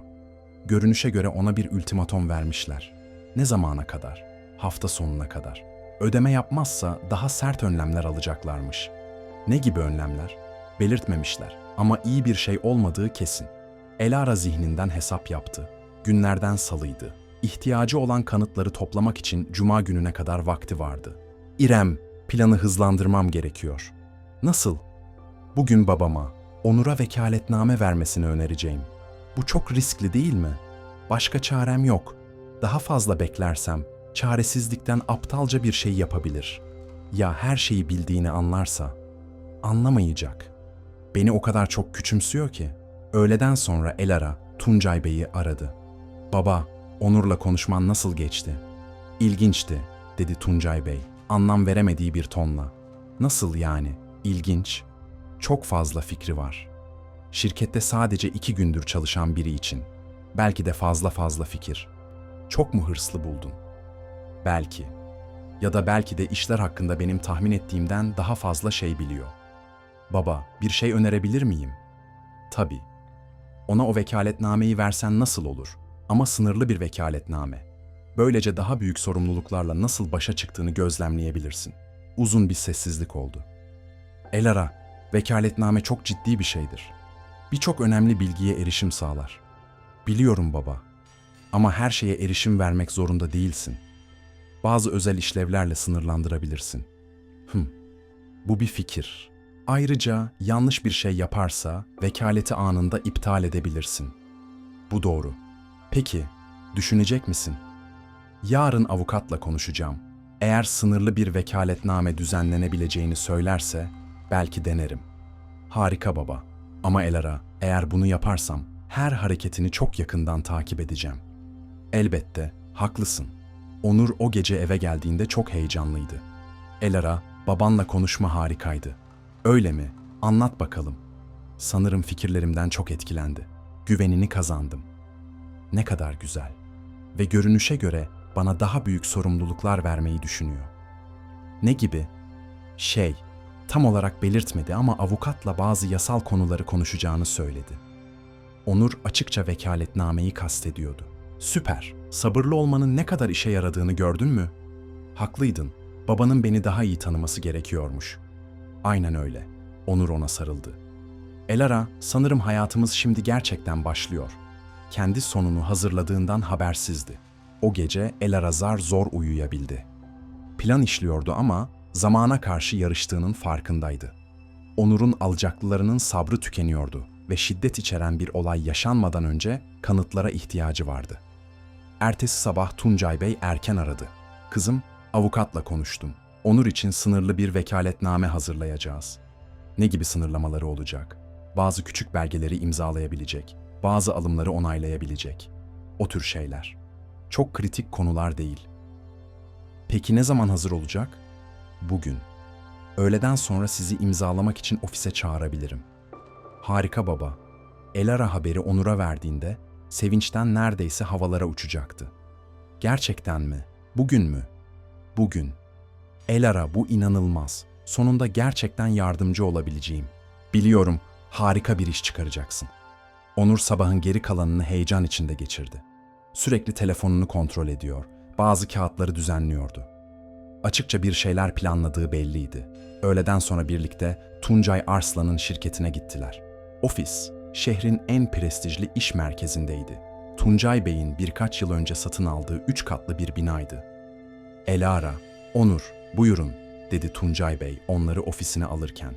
Görünüşe göre ona bir ultimatom vermişler. Ne zamana kadar? Hafta sonuna kadar. Ödeme yapmazsa daha sert önlemler alacaklarmış." "Ne gibi önlemler?" "Belirtmemişler ama iyi bir şey olmadığı kesin." Elara zihninden hesap yaptı. Günlerden salıydı. İhtiyacı olan kanıtları toplamak için cuma gününe kadar vakti vardı. "İrem, planı hızlandırmam gerekiyor." "Nasıl?" "Bugün babama, Onur'a vekaletname vermesini önereceğim." "Bu çok riskli değil mi?" "Başka çarem yok. Daha fazla beklersem çaresizlikten aptalca bir şey yapabilir." "Ya her şeyi bildiğini anlarsa?" "Anlamayacak. Beni o kadar çok küçümsüyor ki." Öğleden sonra Elara, Tuncay Bey'i aradı. "Baba, Onur'la konuşman nasıl geçti?" "İlginçti," dedi Tuncay Bey, anlam veremediği bir tonla. "Nasıl yani, ilginç?" "Çok fazla fikri var. Şirkette sadece 2 gündür çalışan biri için. Belki de fazla fikir. Çok mu hırslı buldun?" "Belki. Ya da belki de işler hakkında benim tahmin ettiğimden daha fazla şey biliyor." "Baba, bir şey önerebilir miyim?" "Tabii. Ona o vekaletnameyi versen nasıl olur? Ama sınırlı bir vekaletname. Böylece daha büyük sorumluluklarla nasıl başa çıktığını gözlemleyebilirsin. Uzun bir sessizlik oldu. Elara, vekaletname çok ciddi bir şeydir. Birçok önemli bilgiye erişim sağlar. Biliyorum baba. Ama her şeye erişim vermek zorunda değilsin. Bazı özel işlevlerle sınırlandırabilirsin. Bu bir fikir. Ayrıca yanlış bir şey yaparsa vekaleti anında iptal edebilirsin. Bu doğru. Peki, düşünecek misin? Yarın avukatla konuşacağım. Eğer sınırlı bir vekaletname düzenlenebileceğini söylerse belki denerim. Harika baba. Ama Elara, eğer bunu yaparsam her hareketini çok yakından takip edeceğim. Elbette, haklısın. Onur o gece eve geldiğinde çok heyecanlıydı. Elara, babanla konuşma harikaydı. Öyle mi? Anlat bakalım. Sanırım fikirlerimden çok etkilendi. Güvenini kazandım. Ne kadar güzel. Ve görünüşe göre bana daha büyük sorumluluklar vermeyi düşünüyor. Ne gibi? Tam olarak belirtmedi ama avukatla bazı yasal konuları konuşacağını söyledi. Onur açıkça vekaletnameyi kastediyordu. Süper, sabırlı olmanın ne kadar işe yaradığını gördün mü? Haklıydın, babanın beni daha iyi tanıması gerekiyormuş. Aynen öyle. Onur ona sarıldı. Elara, sanırım hayatımız şimdi gerçekten başlıyor. Kendi sonunu hazırladığından habersizdi. O gece Elara zor uyuyabildi. Plan işliyordu ama zamana karşı yarıştığının farkındaydı. Onur'un alacaklılarının sabrı tükeniyordu ve şiddet içeren bir olay yaşanmadan önce kanıtlara ihtiyacı vardı. Ertesi sabah Tuncay Bey erken aradı. Kızım, avukatla konuştum. Onur için sınırlı bir vekaletname hazırlayacağız. Ne gibi sınırlamaları olacak? Bazı küçük belgeleri imzalayabilecek, bazı alımları onaylayabilecek. O tür şeyler. Çok kritik konular değil. Peki ne zaman hazır olacak? Bugün. Öğleden sonra sizi imzalamak için ofise çağırabilirim. Harika baba. Elara haberi Onur'a verdiğinde sevinçten neredeyse havalara uçacaktı. Gerçekten mi? Bugün mü? Bugün. Elara, bu inanılmaz. Sonunda gerçekten yardımcı olabileceğim. Biliyorum, harika bir iş çıkaracaksın. Onur sabahın geri kalanını heyecan içinde geçirdi. Sürekli telefonunu kontrol ediyor, bazı kağıtları düzenliyordu. Açıkça bir şeyler planladığı belliydi. Öğleden sonra birlikte Tuncay Arslan'ın şirketine gittiler. Ofis, şehrin en prestijli iş merkezindeydi. Tuncay Bey'in birkaç yıl önce satın aldığı 3 katlı bir binaydı. Elara, Onur, buyurun, dedi Tuncay Bey onları ofisine alırken.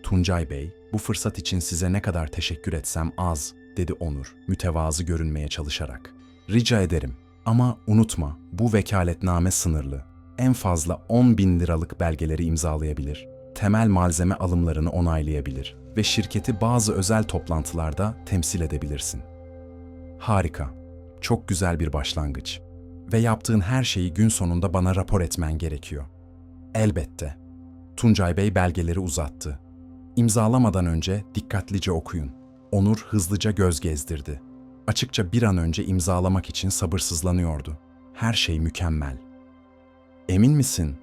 Tuncay Bey, bu fırsat için size ne kadar teşekkür etsem az, dedi Onur, mütevazı görünmeye çalışarak. Rica ederim ama unutma, bu vekaletname sınırlı. En fazla 10.000 liralık belgeleri imzalayabilir, temel malzeme alımlarını onaylayabilir ve şirketi bazı özel toplantılarda temsil edebilirsin. Harika, çok güzel bir başlangıç. Ve yaptığın her şeyi gün sonunda bana rapor etmen gerekiyor. Elbette. Tuncay Bey belgeleri uzattı. İmzalamadan önce dikkatlice okuyun. Onur hızlıca göz gezdirdi. Açıkça bir an önce imzalamak için sabırsızlanıyordu. Her şey mükemmel. Emin misin?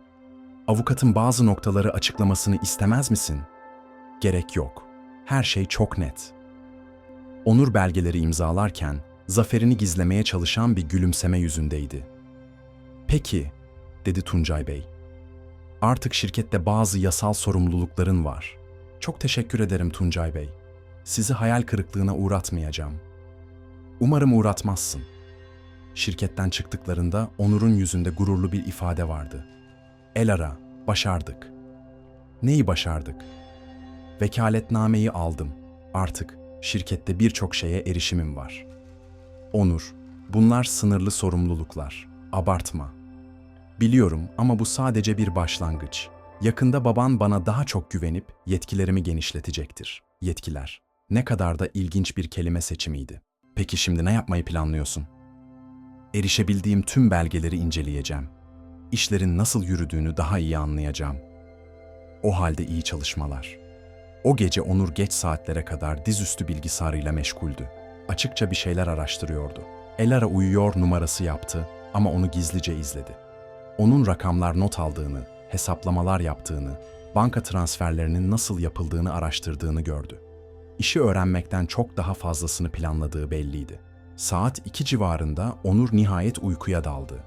Avukatın bazı noktaları açıklamasını istemez misin? Gerek yok. Her şey çok net. Onur belgeleri imzalarken zaferini gizlemeye çalışan bir gülümseme yüzündeydi. Peki, dedi Tuncay Bey. Artık şirkette bazı yasal sorumlulukların var. Çok teşekkür ederim Tuncay Bey. Sizi hayal kırıklığına uğratmayacağım. Umarım uğratmazsın. Şirketten çıktıklarında Onur'un yüzünde gururlu bir ifade vardı. Elara, başardık. Neyi başardık? Vekaletnameyi aldım. Artık şirkette birçok şeye erişimim var. Onur, bunlar sınırlı sorumluluklar. Abartma. Biliyorum ama bu sadece bir başlangıç. Yakında baban bana daha çok güvenip yetkilerimi genişletecektir. Yetkiler. Ne kadar da ilginç bir kelime seçimiydi. Peki şimdi ne yapmayı planlıyorsun? Erişebildiğim tüm belgeleri inceleyeceğim. İşlerin nasıl yürüdüğünü daha iyi anlayacağım. O halde iyi çalışmalar. O gece Onur geç saatlere kadar dizüstü bilgisayarıyla meşguldü. Açıkça bir şeyler araştırıyordu. Elara uyuyor numarası yaptı ama onu gizlice izledi. Onun rakamlar not aldığını, hesaplamalar yaptığını, banka transferlerinin nasıl yapıldığını araştırdığını gördü. İşi öğrenmekten çok daha fazlasını planladığı belliydi. Saat 2 civarında Onur nihayet uykuya daldı.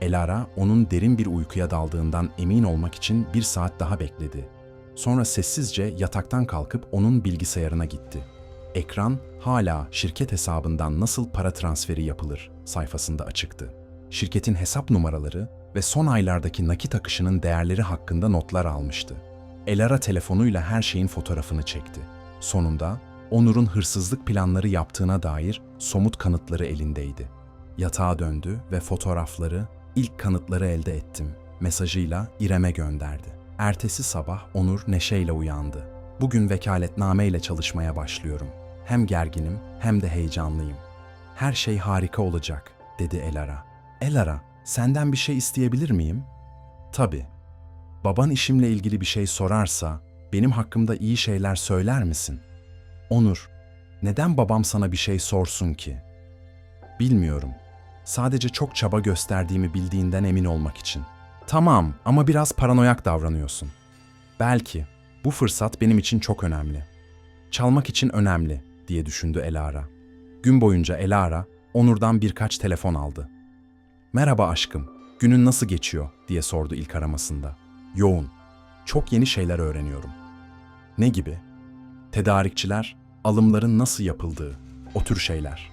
Elara onun derin bir uykuya daldığından emin olmak için 1 saat daha bekledi. Sonra sessizce yataktan kalkıp onun bilgisayarına gitti. Ekran hala şirket hesabından nasıl para transferi yapılır sayfasında açıktı. Şirketin hesap numaraları ve son aylardaki nakit akışının değerleri hakkında notlar almıştı. Elara telefonuyla her şeyin fotoğrafını çekti. Sonunda Onur'un hırsızlık planları yaptığına dair somut kanıtları elindeydi. Yatağa döndü ve fotoğrafları, ilk kanıtları elde ettim mesajıyla İrem'e gönderdi. Ertesi sabah Onur neşeyle uyandı. Bugün vekaletnameyle çalışmaya başlıyorum. Hem gerginim hem de heyecanlıyım. Her şey harika olacak, dedi Elara. Elara, senden bir şey isteyebilir miyim? Tabii. Baban işimle ilgili bir şey sorarsa, benim hakkımda iyi şeyler söyler misin? Onur, neden babam sana bir şey sorsun ki? Bilmiyorum. Sadece çok çaba gösterdiğimi bildiğinden emin olmak için. Tamam ama biraz paranoyak davranıyorsun. Belki. Bu fırsat benim için çok önemli. Çalmak için önemli, diye düşündü Elara. Gün boyunca Elara, Onur'dan birkaç telefon aldı. Merhaba aşkım, günün nasıl geçiyor, diye sordu ilk aramasında. Yoğun. Çok yeni şeyler öğreniyorum. Ne gibi? Tedarikçiler, alımların nasıl yapıldığı, o tür şeyler.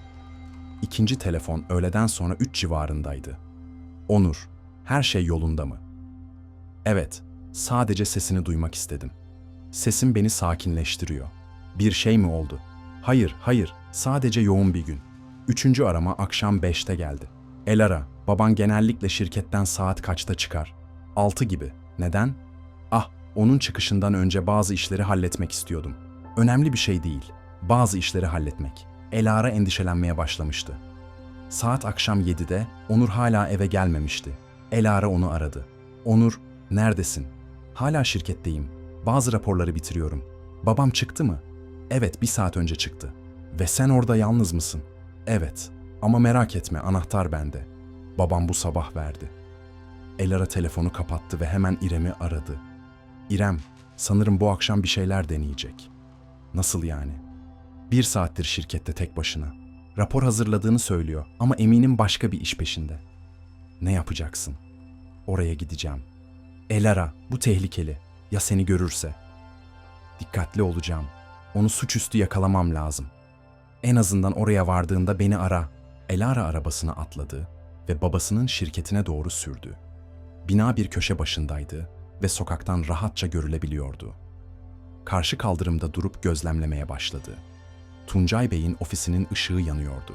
İkinci telefon öğleden sonra 3 civarındaydı. Onur, her şey yolunda mı? Evet, sadece sesini duymak istedim. Sesin beni sakinleştiriyor. Bir şey mi oldu? Hayır, sadece yoğun bir gün. Üçüncü arama akşam 5'te geldi. Elara, baban genellikle şirketten saat kaçta çıkar? 6 gibi. Neden? Onun çıkışından önce bazı işleri halletmek istiyordum. Önemli bir şey değil. Bazı işleri halletmek. Elara endişelenmeye başlamıştı. Saat akşam 7'de Onur hala eve gelmemişti. Elara onu aradı. Onur, neredesin? Hala şirketteyim. Bazı raporları bitiriyorum. Babam çıktı mı? Evet, 1 saat önce çıktı. Ve sen orada yalnız mısın? Evet. Ama merak etme, anahtar bende. Babam bu sabah verdi. Elara telefonu kapattı ve hemen İrem'i aradı. İrem, sanırım bu akşam bir şeyler deneyecek. Nasıl yani? 1 saattir şirkette tek başına. Rapor hazırladığını söylüyor ama eminim başka bir iş peşinde. Ne yapacaksın? Oraya gideceğim. Elara, bu tehlikeli. Ya seni görürse? Dikkatli olacağım. Onu suçüstü yakalamam lazım. En azından oraya vardığında beni ara. Elara arabasına atladı ve babasının şirketine doğru sürdü. Bina bir köşe başındaydı ve sokaktan rahatça görülebiliyordu. Karşı kaldırımda durup gözlemlemeye başladı. Tuncay Bey'in ofisinin ışığı yanıyordu.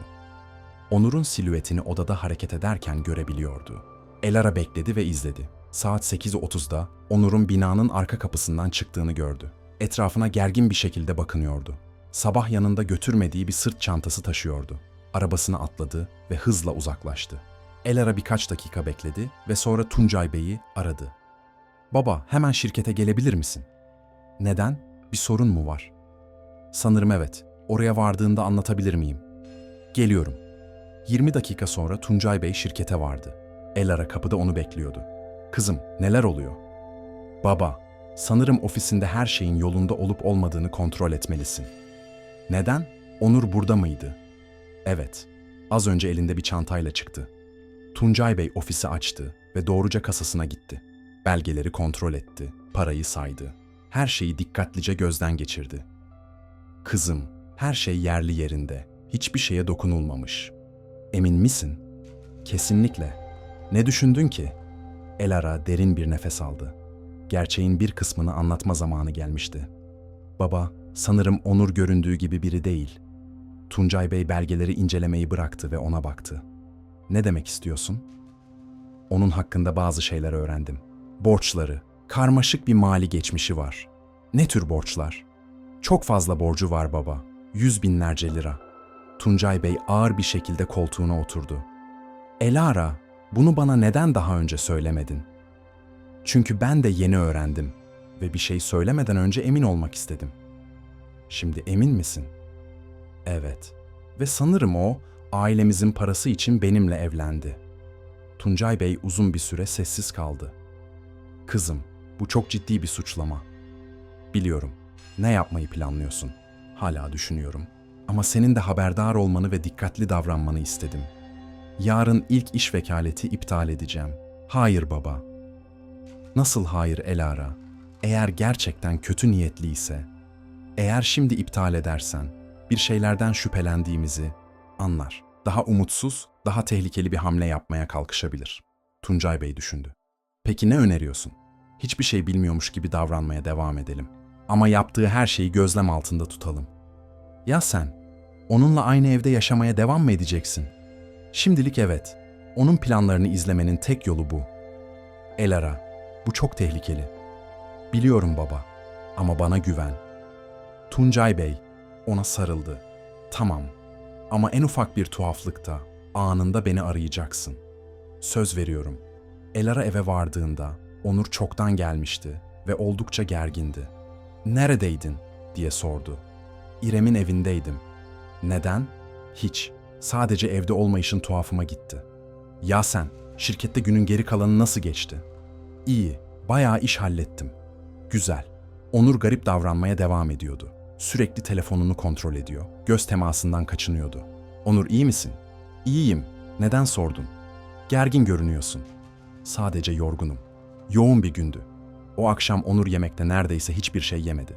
Onur'un silüetini odada hareket ederken görebiliyordu. Elara bekledi ve izledi. Saat 8:30'da Onur'un binanın arka kapısından çıktığını gördü. Etrafına gergin bir şekilde bakınıyordu. Sabah yanında götürmediği bir sırt çantası taşıyordu. Arabasına atladı ve hızla uzaklaştı. Elara birkaç dakika bekledi ve sonra Tuncay Bey'i aradı. Baba, hemen şirkete gelebilir misin? Neden? Bir sorun mu var? Sanırım evet. Oraya vardığında anlatabilir miyim? Geliyorum. 20 dakika sonra Tuncay Bey şirkete vardı. Elara kapıda onu bekliyordu. Kızım, neler oluyor? Baba, sanırım ofisinde her şeyin yolunda olup olmadığını kontrol etmelisin. Neden? Onur burada mıydı? Evet. Az önce elinde bir çantayla çıktı. Tuncay Bey ofisi açtı ve doğruca kasasına gitti. Belgeleri kontrol etti, parayı saydı. Her şeyi dikkatlice gözden geçirdi. Kızım, her şey yerli yerinde. Hiçbir şeye dokunulmamış. Emin misin? Kesinlikle. Ne düşündün ki? Elara derin bir nefes aldı. Gerçeğin bir kısmını anlatma zamanı gelmişti. Baba, sanırım Onur göründüğü gibi biri değil. Tuncay Bey belgeleri incelemeyi bıraktı ve ona baktı. Ne demek istiyorsun? Onun hakkında bazı şeyler öğrendim. Borçları, karmaşık bir mali geçmişi var. Ne tür borçlar? Çok fazla borcu var baba. 100 binlerce lira. Tuncay Bey ağır bir şekilde koltuğuna oturdu. Elara, bunu bana neden daha önce söylemedin? Çünkü ben de yeni öğrendim ve bir şey söylemeden önce emin olmak istedim. Şimdi emin misin? Evet. Ve sanırım o, ailemizin parası için benimle evlendi. Tuncay Bey uzun bir süre sessiz kaldı. Kızım, bu çok ciddi bir suçlama. Biliyorum. Ne yapmayı planlıyorsun? Hala düşünüyorum. Ama senin de haberdar olmanı ve dikkatli davranmanı istedim. Yarın ilk iş vekaleti iptal edeceğim. Hayır baba. Nasıl hayır Elara? Eğer gerçekten kötü niyetliyse, eğer şimdi iptal edersen, bir şeylerden şüphelendiğimizi anlar. Daha umutsuz, daha tehlikeli bir hamle yapmaya kalkışabilir. Tuncay Bey düşündü. Peki ne öneriyorsun? Hiçbir şey bilmiyormuş gibi davranmaya devam edelim. Ama yaptığı her şeyi gözlem altında tutalım. Ya sen? Onunla aynı evde yaşamaya devam mı edeceksin? Şimdilik evet. Onun planlarını izlemenin tek yolu bu. Elara, bu çok tehlikeli. Biliyorum baba, ama bana güven. Tuncay Bey ona sarıldı. Tamam, ama en ufak bir tuhaflıkta anında beni arayacaksın. Söz veriyorum. Elara eve vardığında Onur çoktan gelmişti ve oldukça gergindi. "Neredeydin?" diye sordu. "İrem'in evindeydim." "Neden?" "Hiç. Sadece evde olmayışın tuhafıma gitti." "Ya sen, şirkette günün geri kalanı nasıl geçti?" "İyi, bayağı iş hallettim." "Güzel." Onur garip davranmaya devam ediyordu. Sürekli telefonunu kontrol ediyor, göz temasından kaçınıyordu. "Onur iyi misin?" "İyiyim. Neden sordun?" "Gergin görünüyorsun." "Sadece yorgunum." Yoğun bir gündü. O akşam Onur yemekte neredeyse hiçbir şey yemedi.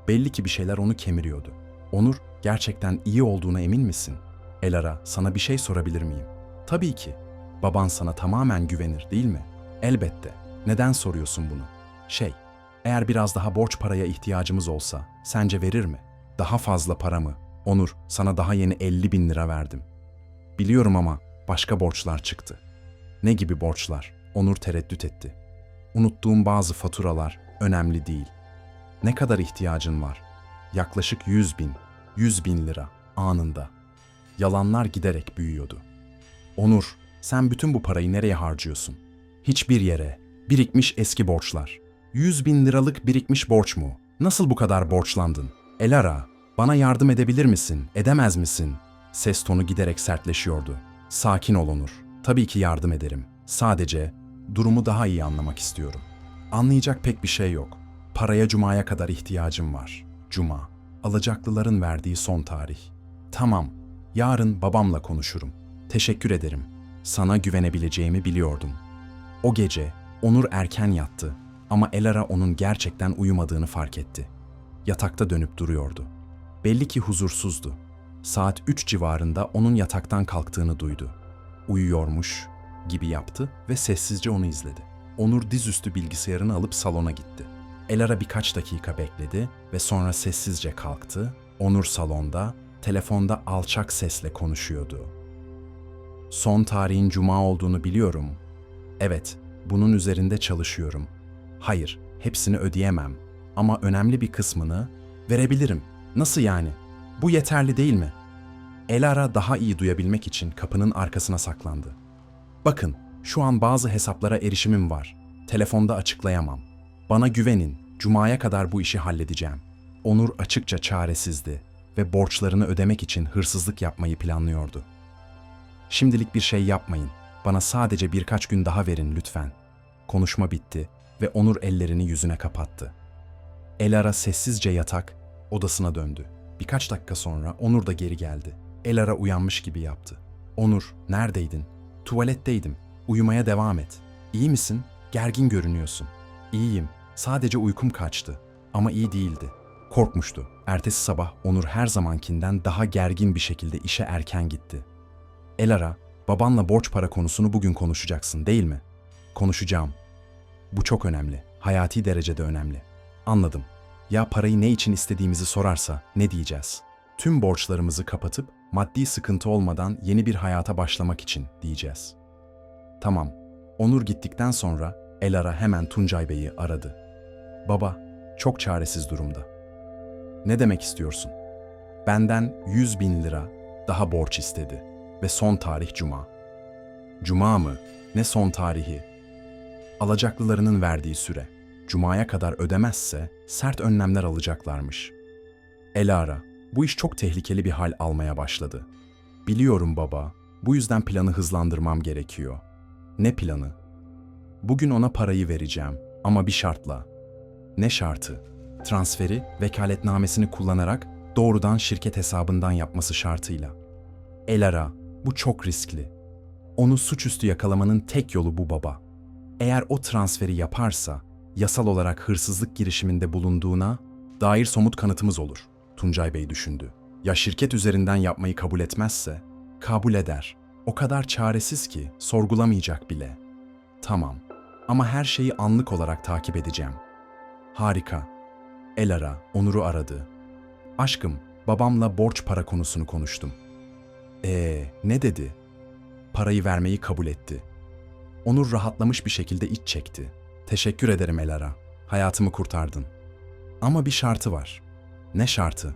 Belli ki bir şeyler onu kemiriyordu. "Onur, gerçekten iyi olduğuna emin misin?" "Elara, sana bir şey sorabilir miyim?" "Tabii ki. Baban sana tamamen güvenir, değil mi?" "Elbette. Neden soruyorsun bunu?" Eğer biraz daha borç paraya ihtiyacımız olsa, sence verir mi?" "Daha fazla para mı?" "Onur, sana daha yeni 50.000 lira verdim." "Biliyorum ama başka borçlar çıktı." "Ne gibi borçlar?" Onur tereddüt etti. "Unuttuğum bazı faturalar, önemli değil." "Ne kadar ihtiyacın var?" "Yaklaşık 100.000, 100.000 lira anında." Yalanlar giderek büyüyordu. "Onur, sen bütün bu parayı nereye harcıyorsun?" "Hiçbir yere. Birikmiş eski borçlar." 100.000 liralık birikmiş borç mu? Nasıl bu kadar borçlandın? "Elara, bana yardım edebilir misin, edemez misin?" Ses tonu giderek sertleşiyordu. "Sakin ol Onur. Tabii ki yardım ederim. Sadece durumu daha iyi anlamak istiyorum." "Anlayacak pek bir şey yok. Paraya Cuma'ya kadar ihtiyacım var." "Cuma, alacaklıların verdiği son tarih." "Tamam, yarın babamla konuşurum. Teşekkür ederim. Sana güvenebileceğimi biliyordum." O gece Onur erken yattı ama Elara onun gerçekten uyumadığını fark etti. Yatakta dönüp duruyordu. Belli ki huzursuzdu. Saat 3 civarında onun yataktan kalktığını duydu. Uyuyormuş gibi yaptı ve sessizce onu izledi. Onur dizüstü bilgisayarını alıp salona gitti. Elara birkaç dakika bekledi ve sonra sessizce kalktı. Onur salonda, telefonda alçak sesle konuşuyordu. "Son tarihin Cuma olduğunu biliyorum. Evet, bunun üzerinde çalışıyorum. Hayır, hepsini ödeyemem ama önemli bir kısmını verebilirim." "Nasıl yani? Bu yeterli değil mi?" Elara daha iyi duyabilmek için kapının arkasına saklandı. "Bakın, şu an bazı hesaplara erişimim var. Telefonda açıklayamam. Bana güvenin, Cuma'ya kadar bu işi halledeceğim." Onur açıkça çaresizdi ve borçlarını ödemek için hırsızlık yapmayı planlıyordu. "Şimdilik bir şey yapmayın. Bana sadece birkaç gün daha verin lütfen." Konuşma bitti ve Onur ellerini yüzüne kapattı. Elara sessizce odasına döndü. Birkaç dakika sonra Onur da geri geldi. Elara uyanmış gibi yaptı. "Onur, neredeydin?" "Tuvaletteydim. Uyumaya devam et." "İyi misin? Gergin görünüyorsun." "İyiyim. Sadece uykum kaçtı." Ama iyi değildi. Korkmuştu. Ertesi sabah Onur her zamankinden daha gergin bir şekilde işe erken gitti. "Elara, babanla borç para konusunu bugün konuşacaksın, değil mi?" "Konuşacağım. Bu çok önemli. Hayati derecede önemli." "Anladım. Ya parayı ne için istediğimizi sorarsa ne diyeceğiz?" "Tüm borçlarımızı kapatıp maddi sıkıntı olmadan yeni bir hayata başlamak için diyeceğiz." "Tamam." Onur gittikten sonra Elara hemen Tuncay Bey'i aradı. "Baba, çok çaresiz durumda." "Ne demek istiyorsun?" "Benden 100.000 lira daha borç istedi ve son tarih Cuma." "Cuma mı? Ne son tarihi?" "Alacaklılarının verdiği süre. Cuma'ya kadar ödemezse sert önlemler alacaklarmış." "Elara, bu iş çok tehlikeli bir hal almaya başladı." "Biliyorum baba, bu yüzden planı hızlandırmam gerekiyor." "Ne planı?" "Bugün ona parayı vereceğim ama bir şartla." "Ne şartı?" "Transferi, vekaletnamesini kullanarak Doğrudan şirket hesabından yapması şartıyla. Elara, bu çok riskli. Onu suçüstü yakalamanın tek yolu bu baba. Eğer o transferi yaparsa, yasal olarak hırsızlık girişiminde bulunduğuna dair somut kanıtımız olur, Tuncay Bey düşündü. Ya şirket üzerinden yapmayı kabul etmezse? Kabul eder. O kadar çaresiz ki sorgulamayacak bile. Tamam. Ama her şeyi anlık olarak takip edeceğim. Harika. Elara, Onur'u aradı. Aşkım, babamla borç para konusunu konuştum. Ne dedi? Parayı vermeyi kabul etti. Onur rahatlamış bir şekilde iç çekti. Teşekkür ederim Elara. Hayatımı kurtardın. Ama bir şartı var. Ne şartı?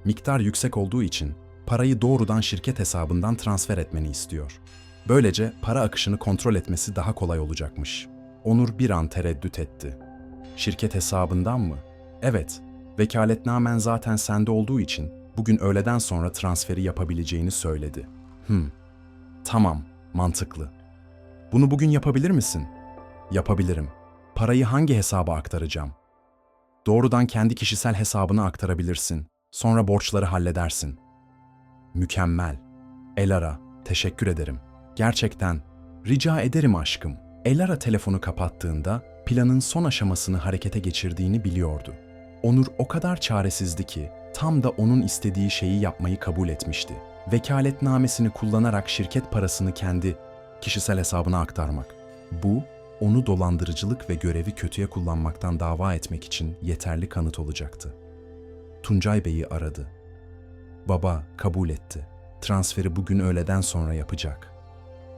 Miktar yüksek olduğu için parayı doğrudan şirket hesabından transfer etmeni istiyor. Böylece para akışını kontrol etmesi daha kolay olacakmış. Onur bir an tereddüt etti. Şirket hesabından mı? Evet, vekaletnamen zaten sende olduğu için bugün öğleden sonra transferi yapabileceğini söyledi. Tamam, mantıklı. Bunu bugün yapabilir misin? Yapabilirim. Parayı hangi hesaba aktaracağım? Doğrudan kendi kişisel hesabına aktarabilirsin. Sonra borçları halledersin. Mükemmel. Elara, teşekkür ederim. Gerçekten, rica ederim aşkım. Elara telefonu kapattığında planın son aşamasını harekete geçirdiğini biliyordu. Onur o kadar çaresizdi ki tam da onun istediği şeyi yapmayı kabul etmişti. Vekaletnamesini kullanarak şirket parasını kendi kişisel hesabına aktarmak. Bu, onu dolandırıcılık ve görevi kötüye kullanmaktan dava etmek için yeterli kanıt olacaktı. Tuncay Bey'i aradı. Baba kabul etti. Transferi bugün öğleden sonra yapacak.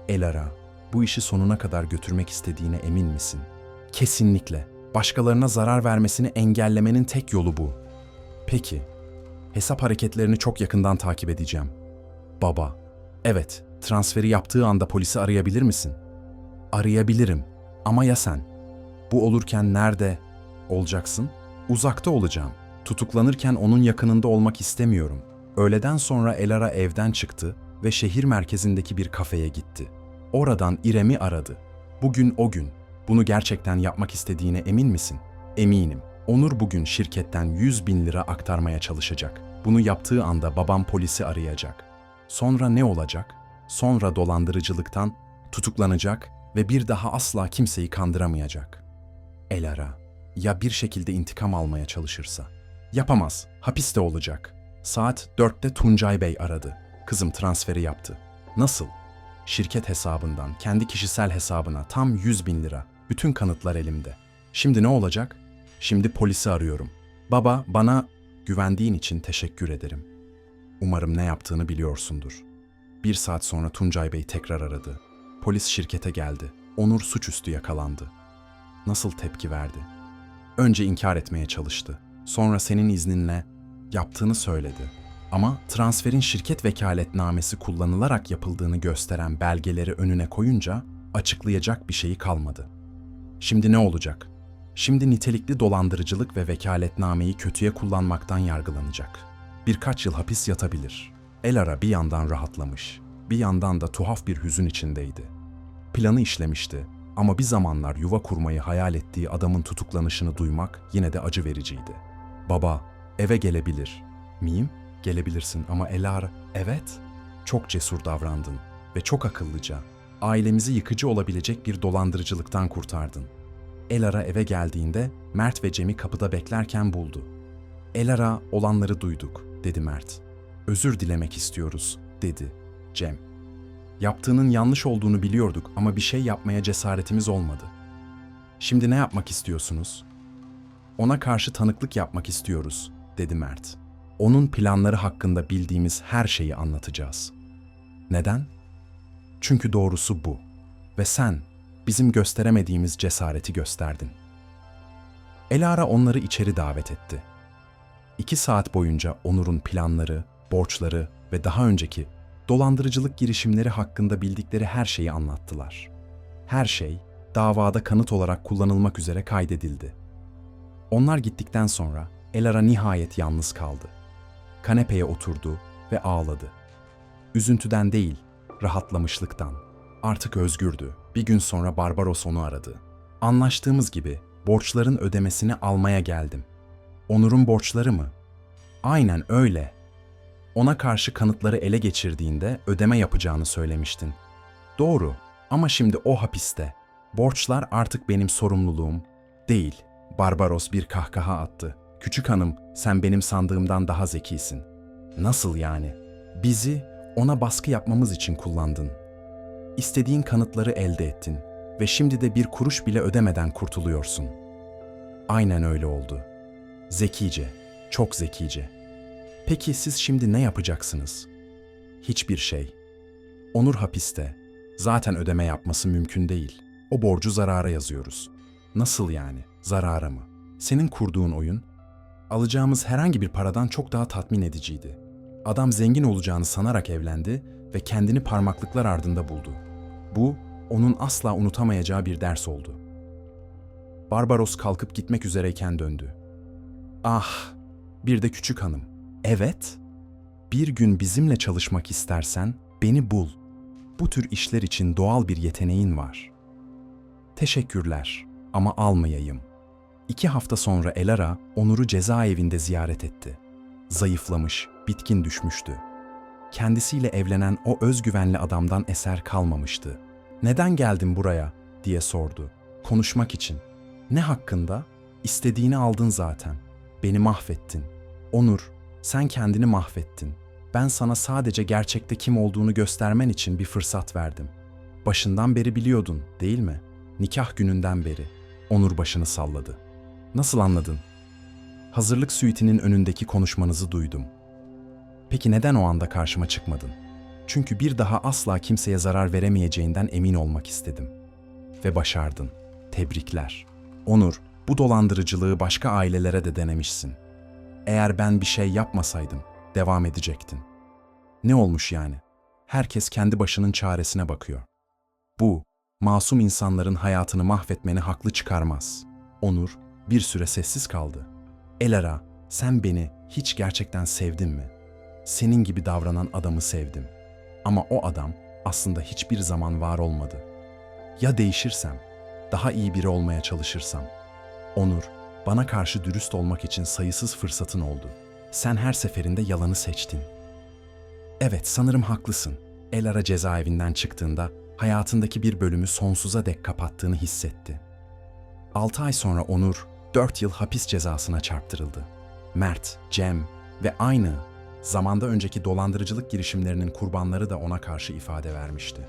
Elara, bu işi sonuna kadar götürmek istediğine emin misin? Kesinlikle. Başkalarına zarar vermesini engellemenin tek yolu bu. Peki, hesap hareketlerini çok yakından takip edeceğim. Baba, evet, transferi yaptığı anda polisi arayabilir misin? Arayabilirim. Ama ya sen? Bu olurken nerede olacaksın? Uzakta olacağım. Tutuklanırken onun yakınında olmak istemiyorum. Öğleden sonra Elara evden çıktı ve şehir merkezindeki bir kafeye gitti. Oradan İrem'i aradı. Bugün o gün. Bunu gerçekten yapmak istediğine emin misin? Eminim. Onur bugün şirketten 100.000 lira aktarmaya çalışacak. Bunu yaptığı anda babam polisi arayacak. Sonra ne olacak? Sonra dolandırıcılıktan tutuklanacak ve bir daha asla kimseyi kandıramayacak. Elara, ya bir şekilde intikam almaya çalışırsa? Yapamaz, hapiste olacak. Saat 4'te Tuncay Bey aradı. Kızım transferi yaptı. Nasıl? Şirket hesabından kendi kişisel hesabına tam 100.000 lira. Bütün kanıtlar elimde. Şimdi ne olacak? Şimdi polisi arıyorum. Baba, bana güvendiğin için teşekkür ederim. Umarım ne yaptığını biliyorsundur. 1 saat sonra Tuncay Bey tekrar aradı. Polis şirkete geldi. Onur suçüstü yakalandı. Nasıl tepki verdi? Önce inkar etmeye çalıştı. Sonra senin izninle yaptığını söyledi. Ama transferin şirket vekaletnamesi kullanılarak yapıldığını gösteren belgeleri önüne koyunca açıklayacak bir şeyi kalmadı. Şimdi ne olacak? Şimdi nitelikli dolandırıcılık ve vekaletnameyi kötüye kullanmaktan yargılanacak. Birkaç yıl hapis yatabilir. Elara bir yandan rahatlamış, bir yandan da tuhaf bir hüzün içindeydi. Planı işlemişti ama bir zamanlar yuva kurmayı hayal ettiği adamın tutuklanışını duymak yine de acı vericiydi. Baba, eve gelebilir miyim? Gelebilirsin ama Elara, evet. Çok cesur davrandın ve çok akıllıca. Ailemizi yıkıcı olabilecek bir dolandırıcılıktan kurtardın. Elara eve geldiğinde Mert ve Cem'i kapıda beklerken buldu. Elara, olanları duyduk, dedi Mert. Özür dilemek istiyoruz, dedi Cem. Yaptığının yanlış olduğunu biliyorduk ama bir şey yapmaya cesaretimiz olmadı. Şimdi ne yapmak istiyorsunuz? Ona karşı tanıklık yapmak istiyoruz, dedi Mert. Onun planları hakkında bildiğimiz her şeyi anlatacağız. Neden? Çünkü doğrusu bu. Ve sen bizim gösteremediğimiz cesareti gösterdin. Elara onları içeri davet etti. 2 saat boyunca Onur'un planları, borçları ve daha önceki dolandırıcılık girişimleri hakkında bildikleri her şeyi anlattılar. Her şey davada kanıt olarak kullanılmak üzere kaydedildi. Onlar gittikten sonra Elara nihayet yalnız kaldı. Kanepeye oturdu ve ağladı. Üzüntüden değil, rahatlamışlıktan. Artık özgürdü. Bir gün sonra Barbaros onu aradı. Anlaştığımız gibi borçların ödemesini almaya geldim. Onur'un borçları mı? Aynen öyle. Ona karşı kanıtları ele geçirdiğinde ödeme yapacağını söylemiştin. Doğru ama şimdi o hapiste. Borçlar artık benim sorumluluğum değil. Barbaros bir kahkaha attı. Küçük hanım, sen benim sandığımdan daha zekisin. Nasıl yani? Bizi ona baskı yapmamız için kullandın. İstediğin kanıtları elde ettin ve şimdi de bir kuruş bile ödemeden kurtuluyorsun. Aynen öyle oldu. Zekice, çok zekice. Peki siz şimdi ne yapacaksınız? Hiçbir şey. Onur hapiste. Zaten ödeme yapması mümkün değil. O borcu zarara yazıyoruz. Nasıl yani? Zarara mı? Senin kurduğun oyun, alacağımız herhangi bir paradan çok daha tatmin ediciydi. Adam zengin olacağını sanarak evlendi ve kendini parmaklıklar ardında buldu. Bu, onun asla unutamayacağı bir ders oldu. Barbaros kalkıp gitmek üzereyken döndü. Ah, bir de küçük hanım. Evet, bir gün bizimle çalışmak istersen beni bul. Bu tür işler için doğal bir yeteneğin var. Teşekkürler ama almayayım. 2 hafta sonra Elara, Onur'u cezaevinde ziyaret etti. Zayıflamış, bitkin düşmüştü. Kendisiyle evlenen o özgüvenli adamdan eser kalmamıştı. "Neden geldin buraya?" diye sordu. "Konuşmak için." "Ne hakkında?" "İstediğini aldın zaten. Beni mahvettin. Onur, sen kendini mahvettin. Ben sana sadece gerçekte kim olduğunu göstermen için bir fırsat verdim. Başından beri biliyordun, değil mi? Nikah gününden beri." Onur başını salladı. "Nasıl anladın?" "Hazırlık suitinin önündeki konuşmanızı duydum." "Peki neden o anda karşıma çıkmadın?" "Çünkü bir daha asla kimseye zarar veremeyeceğinden emin olmak istedim." "Ve başardın. Tebrikler." "Onur, bu dolandırıcılığı başka ailelere de denemişsin. Eğer ben bir şey yapmasaydım, devam edecektin." "Ne olmuş yani? Herkes kendi başının çaresine bakıyor." "Bu, masum insanların hayatını mahvetmeni haklı çıkarmaz." Onur bir süre sessiz kaldı. "Elara, sen beni hiç gerçekten sevdin mi?" "Senin gibi davranan adamı sevdim. Ama o adam aslında hiçbir zaman var olmadı. Ya değişirsem, daha iyi biri olmaya çalışırsam?" "Onur, bana karşı dürüst olmak için sayısız fırsatın oldu. Sen her seferinde yalanı seçtin." "Evet, sanırım haklısın." Elara cezaevinden çıktığında hayatındaki bir bölümü sonsuza dek kapattığını hissetti. 6 ay sonra Onur 4 yıl hapis cezasına çarptırıldı. Mert, Cem ve aynı zamanda önceki dolandırıcılık girişimlerinin kurbanları da ona karşı ifade vermişti.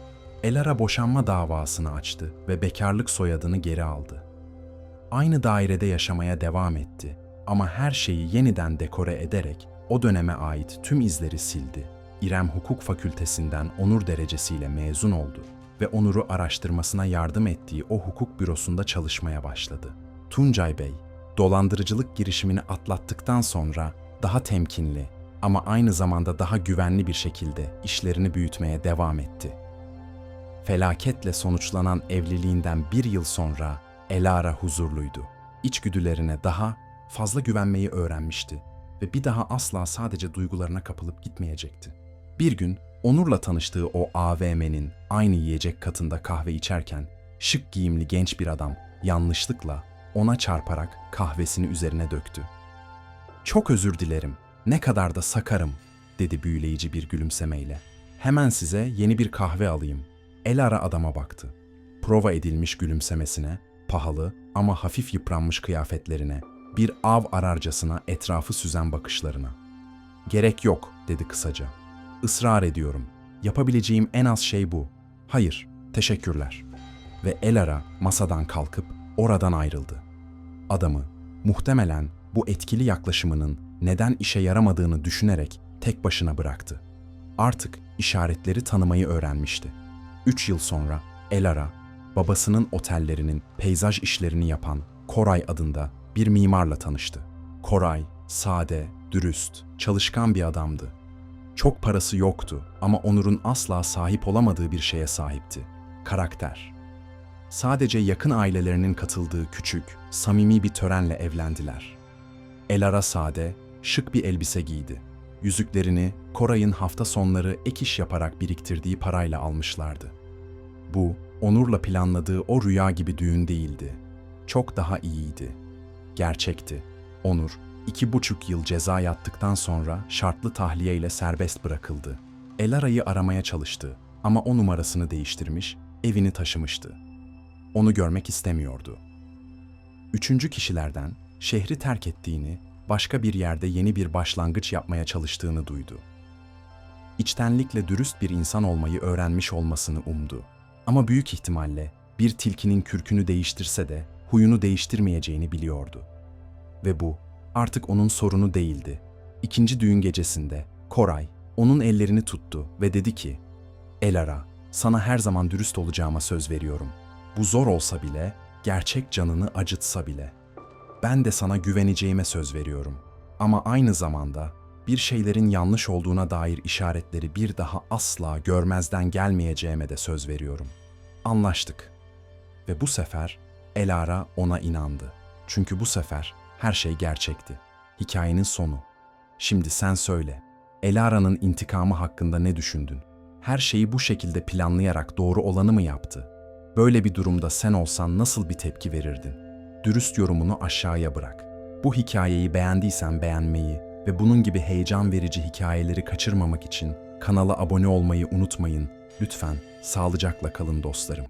Elara boşanma davasını açtı ve bekarlık soyadını geri aldı. Aynı dairede yaşamaya devam etti ama her şeyi yeniden dekore ederek o döneme ait tüm izleri sildi. İrem Hukuk Fakültesinden onur derecesiyle mezun oldu ve Onur'u araştırmasına yardım ettiği o hukuk bürosunda çalışmaya başladı. Tuncay Bey, dolandırıcılık girişimini atlattıktan sonra daha temkinli ama aynı zamanda daha güvenli bir şekilde işlerini büyütmeye devam etti. Felaketle sonuçlanan evliliğinden 1 yıl sonra Elara huzurluydu. İçgüdülerine daha fazla güvenmeyi öğrenmişti ve bir daha asla sadece duygularına kapılıp gitmeyecekti. Bir gün Onur'la tanıştığı o AVM'nin aynı yiyecek katında kahve içerken şık giyimli genç bir adam yanlışlıkla ona çarparak kahvesini üzerine döktü. "Çok özür dilerim, ne kadar da sakarım," dedi büyüleyici bir gülümsemeyle. "Hemen size yeni bir kahve alayım." Elara adama baktı. Prova edilmiş gülümsemesine, pahalı ama hafif yıpranmış kıyafetlerine, bir av ararcasına etrafı süzen bakışlarına. "Gerek yok," dedi kısaca. "Israr ediyorum. Yapabileceğim en az şey bu. Hayır, teşekkürler." Ve Elara masadan kalkıp oradan ayrıldı. Adamı, muhtemelen bu etkili yaklaşımının neden işe yaramadığını düşünerek tek başına bıraktı. Artık işaretleri tanımayı öğrenmişti. 3 yıl sonra Elara, babasının otellerinin peyzaj işlerini yapan Koray adında bir mimarla tanıştı. Koray, sade, dürüst, çalışkan bir adamdı. Çok parası yoktu ama Onur'un asla sahip olamadığı bir şeye sahipti: karakter. Sadece yakın ailelerinin katıldığı küçük, samimi bir törenle evlendiler. Elara sade, şık bir elbise giydi. Yüzüklerini Koray'ın hafta sonları ek iş yaparak biriktirdiği parayla almışlardı. Bu, Onur'la planladığı o rüya gibi düğün değildi. Çok daha iyiydi. Gerçekti. Onur, 2,5 yıl ceza yattıktan sonra şartlı tahliye ile serbest bırakıldı. Elara'yı aramaya çalıştı ama o numarasını değiştirmiş, evini taşımıştı. Onu görmek istemiyordu. Üçüncü kişilerden şehri terk ettiğini, başka bir yerde yeni bir başlangıç yapmaya çalıştığını duydu. İçtenlikle dürüst bir insan olmayı öğrenmiş olmasını umdu. Ama büyük ihtimalle bir tilkinin kürkünü değiştirse de huyunu değiştirmeyeceğini biliyordu. Ve bu artık onun sorunu değildi. İkinci düğün gecesinde Koray onun ellerini tuttu ve dedi ki, "Elara, sana her zaman dürüst olacağıma söz veriyorum. Bu zor olsa bile, gerçek canını acıtsa bile. Ben de sana güveneceğime söz veriyorum. Ama aynı zamanda bir şeylerin yanlış olduğuna dair işaretleri bir daha asla görmezden gelmeyeceğime de söz veriyorum." Anlaştık. Ve bu sefer Elara ona inandı. Çünkü bu sefer her şey gerçekti. Hikayenin sonu. Şimdi sen söyle. Elara'nın intikamı hakkında ne düşündün? Her şeyi bu şekilde planlayarak doğru olanı mı yaptı? Böyle bir durumda sen olsan nasıl bir tepki verirdin? Dürüst yorumunu aşağıya bırak. Bu hikayeyi beğendiysen beğenmeyi ve bunun gibi heyecan verici hikayeleri kaçırmamak için kanala abone olmayı unutmayın. Lütfen sağlıcakla kalın dostlarım.